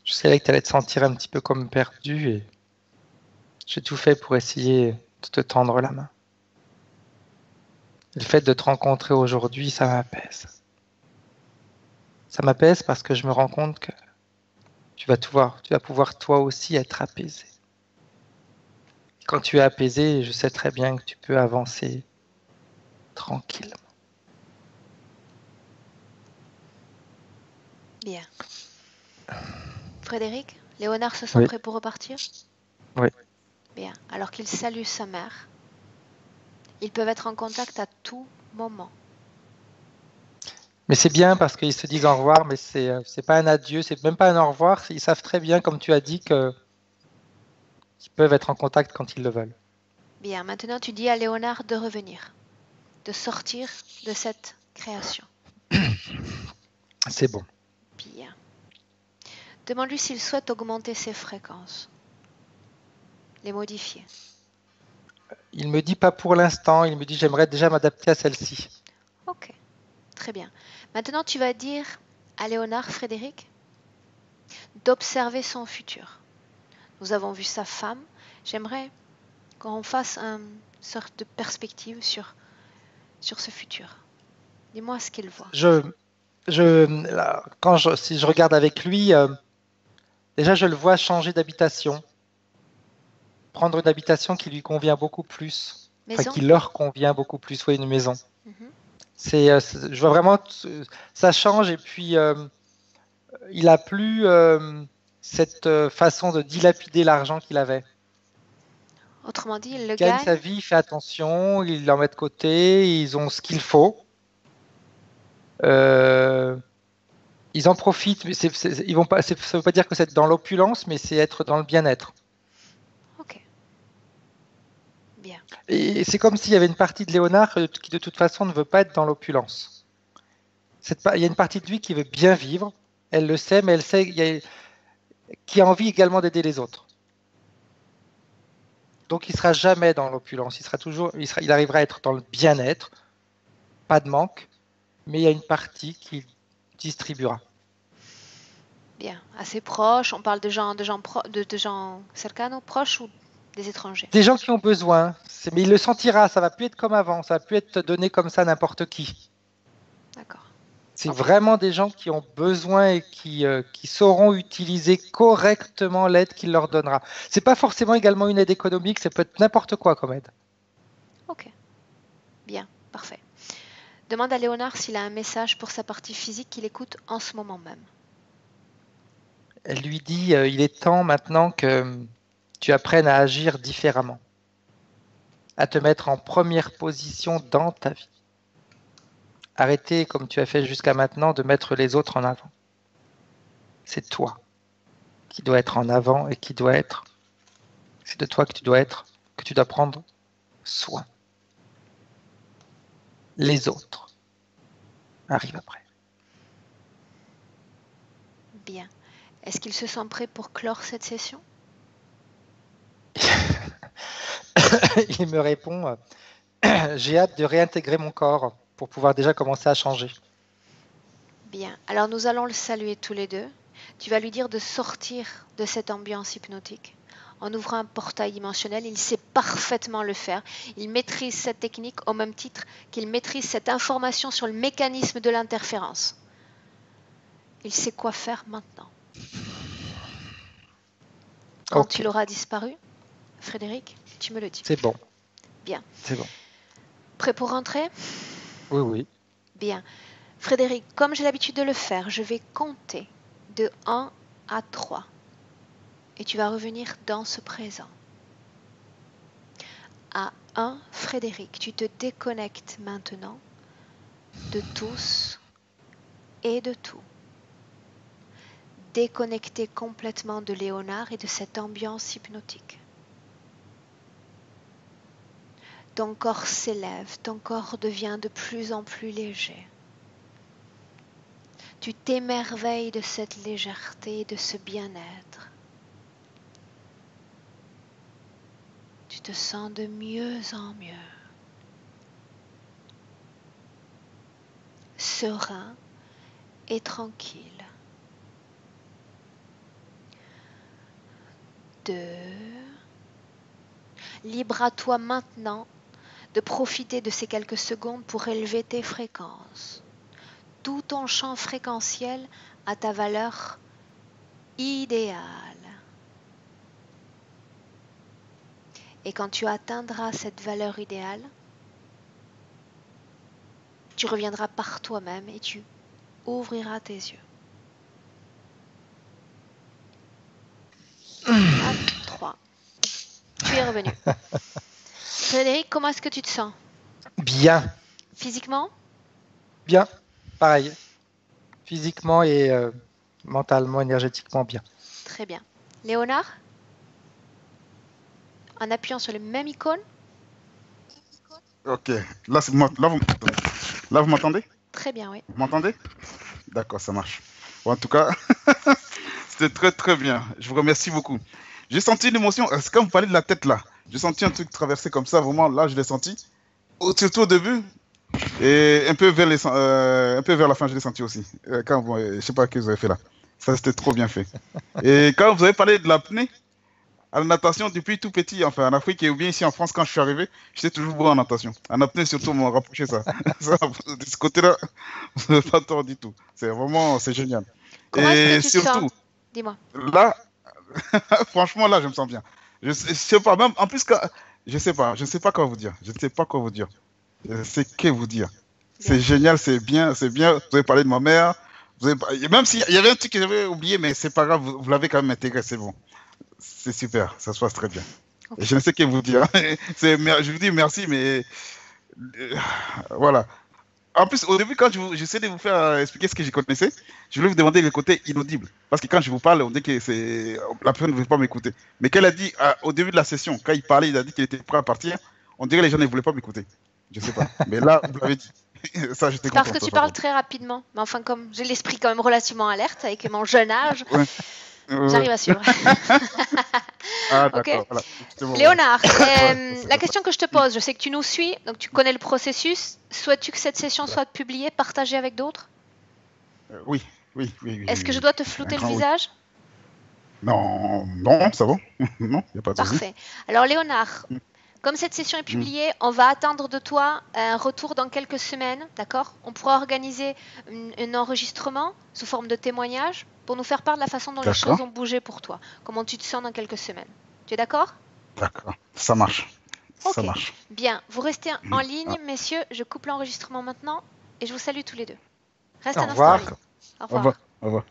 Je savais que tu allais te sentir un petit peu comme perdu et j'ai tout fait pour essayer de te tendre la main. Et le fait de te rencontrer aujourd'hui, ça m'apaise. Ça m'apaise parce que je me rends compte que tu vas pouvoir toi aussi être apaisé. Et quand tu es apaisé, je sais très bien que tu peux avancer tranquillement. Bien. Frédéric, Léonard se sent Oui, prêt pour repartir? oui. Bien. Alors qu'il salue sa mère, ils peuvent être en contact à tout moment. Mais c'est bien parce qu'ils se disent au revoir, mais c'est pas un adieu, c'est même pas un au revoir. Ils savent très bien, comme tu as dit, qu'ils peuvent être en contact quand ils le veulent. Bien. Maintenant, tu dis à Léonard de revenir, de sortir de cette création. C'est bon. Bien. Demande-lui s'il souhaite augmenter ses fréquences. les modifier. Il me dit pas pour l'instant, il me dit j'aimerais déjà m'adapter à celle-ci. Ok, très bien. Maintenant, tu vas dire à Léonard, Frédéric, d'observer son futur. Nous avons vu sa femme. J'aimerais qu'on fasse une sorte de perspective sur ce futur. Dis-moi ce qu'il voit. Si je regarde avec lui, déjà je le vois changer d'habitation, prendre une habitation qui lui convient beaucoup plus, enfin Maison. qui leur convient beaucoup plus, oui, une maison. Mhm. Je vois vraiment, ça change et puis il a plus cette façon de dilapider l'argent qu'il avait. Autrement dit, il le Gagne sa gagne. vie, il fait attention, il en met de côté, ils ont ce qu'il faut. Ils en profitent, mais ils vont pas, ça ne veut pas dire que c'est dans l'opulence, mais c'est être dans le bien-être. Ok. Bien. Et c'est comme s'il y avait une partie de Léonard qui de toute façon ne veut pas être dans l'opulence. Il y a une partie de lui qui veut bien vivre, elle le sait, mais elle sait qui a envie également d'aider les autres. Donc il sera jamais dans l'opulence, il arrivera à être dans le bien-être, pas de manque, mais il y a une partie qui distribuera. Bien. Assez proche. On parle de gens cercanos, proches ou des étrangers. Des gens qui ont besoin, mais il le sentira, ça va plus être comme avant, ça va plus être donné comme ça à n'importe qui. D'accord. C'est Ok. vraiment des gens qui ont besoin et qui sauront utiliser correctement l'aide qu'il leur donnera. C'est pas forcément également une aide économique, ça peut être n'importe quoi comme aide. Ok. Bien. Parfait. Demande à Léonard s'il a un message pour sa partie physique qu'il écoute en ce moment même. Elle lui dit il est temps maintenant que tu apprennes à agir différemment, à te mettre en première position dans ta vie. Arrêtez, comme tu as fait jusqu'à maintenant, de mettre les autres en avant. C'est toi qui dois être en avant et c'est de toi que tu dois prendre soin. Les autres arrivent après. Bien. Est-ce qu'il se sent prêt pour clore cette session? Il me répond j'ai hâte de réintégrer mon corps pour pouvoir déjà commencer à changer. Bien. Alors nous allons le saluer tous les deux. Tu vas lui dire de sortir de cette ambiance hypnotique. En ouvrant un portail dimensionnel, il sait parfaitement le faire. Il maîtrise cette technique au même titre qu'il maîtrise cette information sur le mécanisme de l'interférence. Il sait quoi faire maintenant. Quand il aura disparu, Frédéric, tu me le dis. C'est bon. Bien. C'est bon. Prêt pour rentrer? Oui, oui. Bien. Frédéric, comme j'ai l'habitude de le faire, je vais compter de 1 à 3. Et tu vas revenir dans ce présent. À 1, Frédéric, tu te déconnectes maintenant de tous et de tout. Déconnecté complètement de Léonard et de cette ambiance hypnotique. Ton corps s'élève, ton corps devient de plus en plus léger. Tu t'émerveilles de cette légèreté, de ce bien-être. Tu te sens de mieux en mieux. Serein et tranquille. 2. Libre à toi maintenant de profiter de ces quelques secondes pour élever tes fréquences. Tout ton champ fréquentiel à ta valeur idéale. Et quand tu atteindras cette valeur idéale, tu reviendras par toi-même et tu ouvriras tes yeux. 3. Tu es revenu. Frédéric, comment est-ce que tu te sens? Bien. Physiquement? Bien. Pareil. Physiquement et mentalement, énergétiquement bien. Très bien. Léonard? En appuyant sur le même icône? Ok. Là, vous m'entendez? Très bien, oui. Vous m'entendez? D'accord, ça marche. Bon, en tout cas, c'était très très bien. Je vous remercie beaucoup. J'ai senti une émotion. Quand vous parlez de la tête là, j'ai senti un truc traverser comme ça. Vraiment, là, je l'ai senti. Surtout au début. Et un peu vers la fin, je l'ai senti aussi. Je sais pas ce que vous avez fait là. Ça, c'était trop bien fait. Et quand vous avez parlé de l'apnée, à la natation, depuis tout petit, enfin en Afrique et ou bien ici en France, quand je suis arrivé, j'étais toujours bon en natation. En apnée, surtout, on m'a rapproché ça. De ce côté-là, vous n'avez pas tort du tout. C'est génial. Comment est-ce que Et tu te sens? surtout, Dis-moi. là, franchement, là, je me sens bien. Je sais pas, même, en plus, je sais pas quoi vous dire. Je ne sais pas quoi vous dire. Je sais que vous dire. Bien. C'est génial, c'est bien, c'est bien. Vous avez parlé de ma mère. Même s'il y avait un truc que j'avais oublié, mais c'est pas grave, vous l'avez quand même intégré, c'est bon. C'est super, ça se passe très bien. Ok. Et je ne sais que vous dire. Je vous dis merci, mais voilà. En plus, au début, quand j'essaie de vous faire expliquer ce que je connaissais, je voulais vous demander le côté inaudible. Parce que quand je vous parle, on dit que la personne ne veut pas m'écouter. Mais qu'elle a dit au début de la session, quand il parlait, il a dit qu'il était prêt à partir, on dirait que les gens ne voulaient pas m'écouter. Je sais pas. Mais là, vous l'avez dit. Ça, j'étais content. Parce que tu parles très rapidement. Mais enfin, comme j'ai l'esprit quand même relativement alerte avec mon jeune âge, Ouais. j'arrive à suivre. Ah, Ok. d'accord. Voilà. C'est bon. Léonard, Ouais, la question que je te pose, je sais que tu nous suis, donc tu connais le processus. Souhaites-tu que cette session soit publiée, partagée avec d'autres? Oui, oui, oui, oui, Est-ce oui, que je oui. dois te Un flouter le grand oui. visage? Non, non, ça va. Non, il n'y a pas de souci. Parfait. Alors Léonard, comme cette session est publiée, on va attendre de toi un retour dans quelques semaines, d'accord? On pourra organiser un enregistrement sous forme de témoignage pour nous faire part de la façon dont les D'accord. choses ont bougé pour toi. Comment tu te sens dans quelques semaines. Tu es d'accord? D'accord. Ça marche. Ça Ok. marche. Bien, vous restez en Ah, ligne, messieurs. Je coupe l'enregistrement maintenant et je vous salue tous les deux. Reste Au un instant en revoir. ligne. Au au revoir. revoir. Au revoir.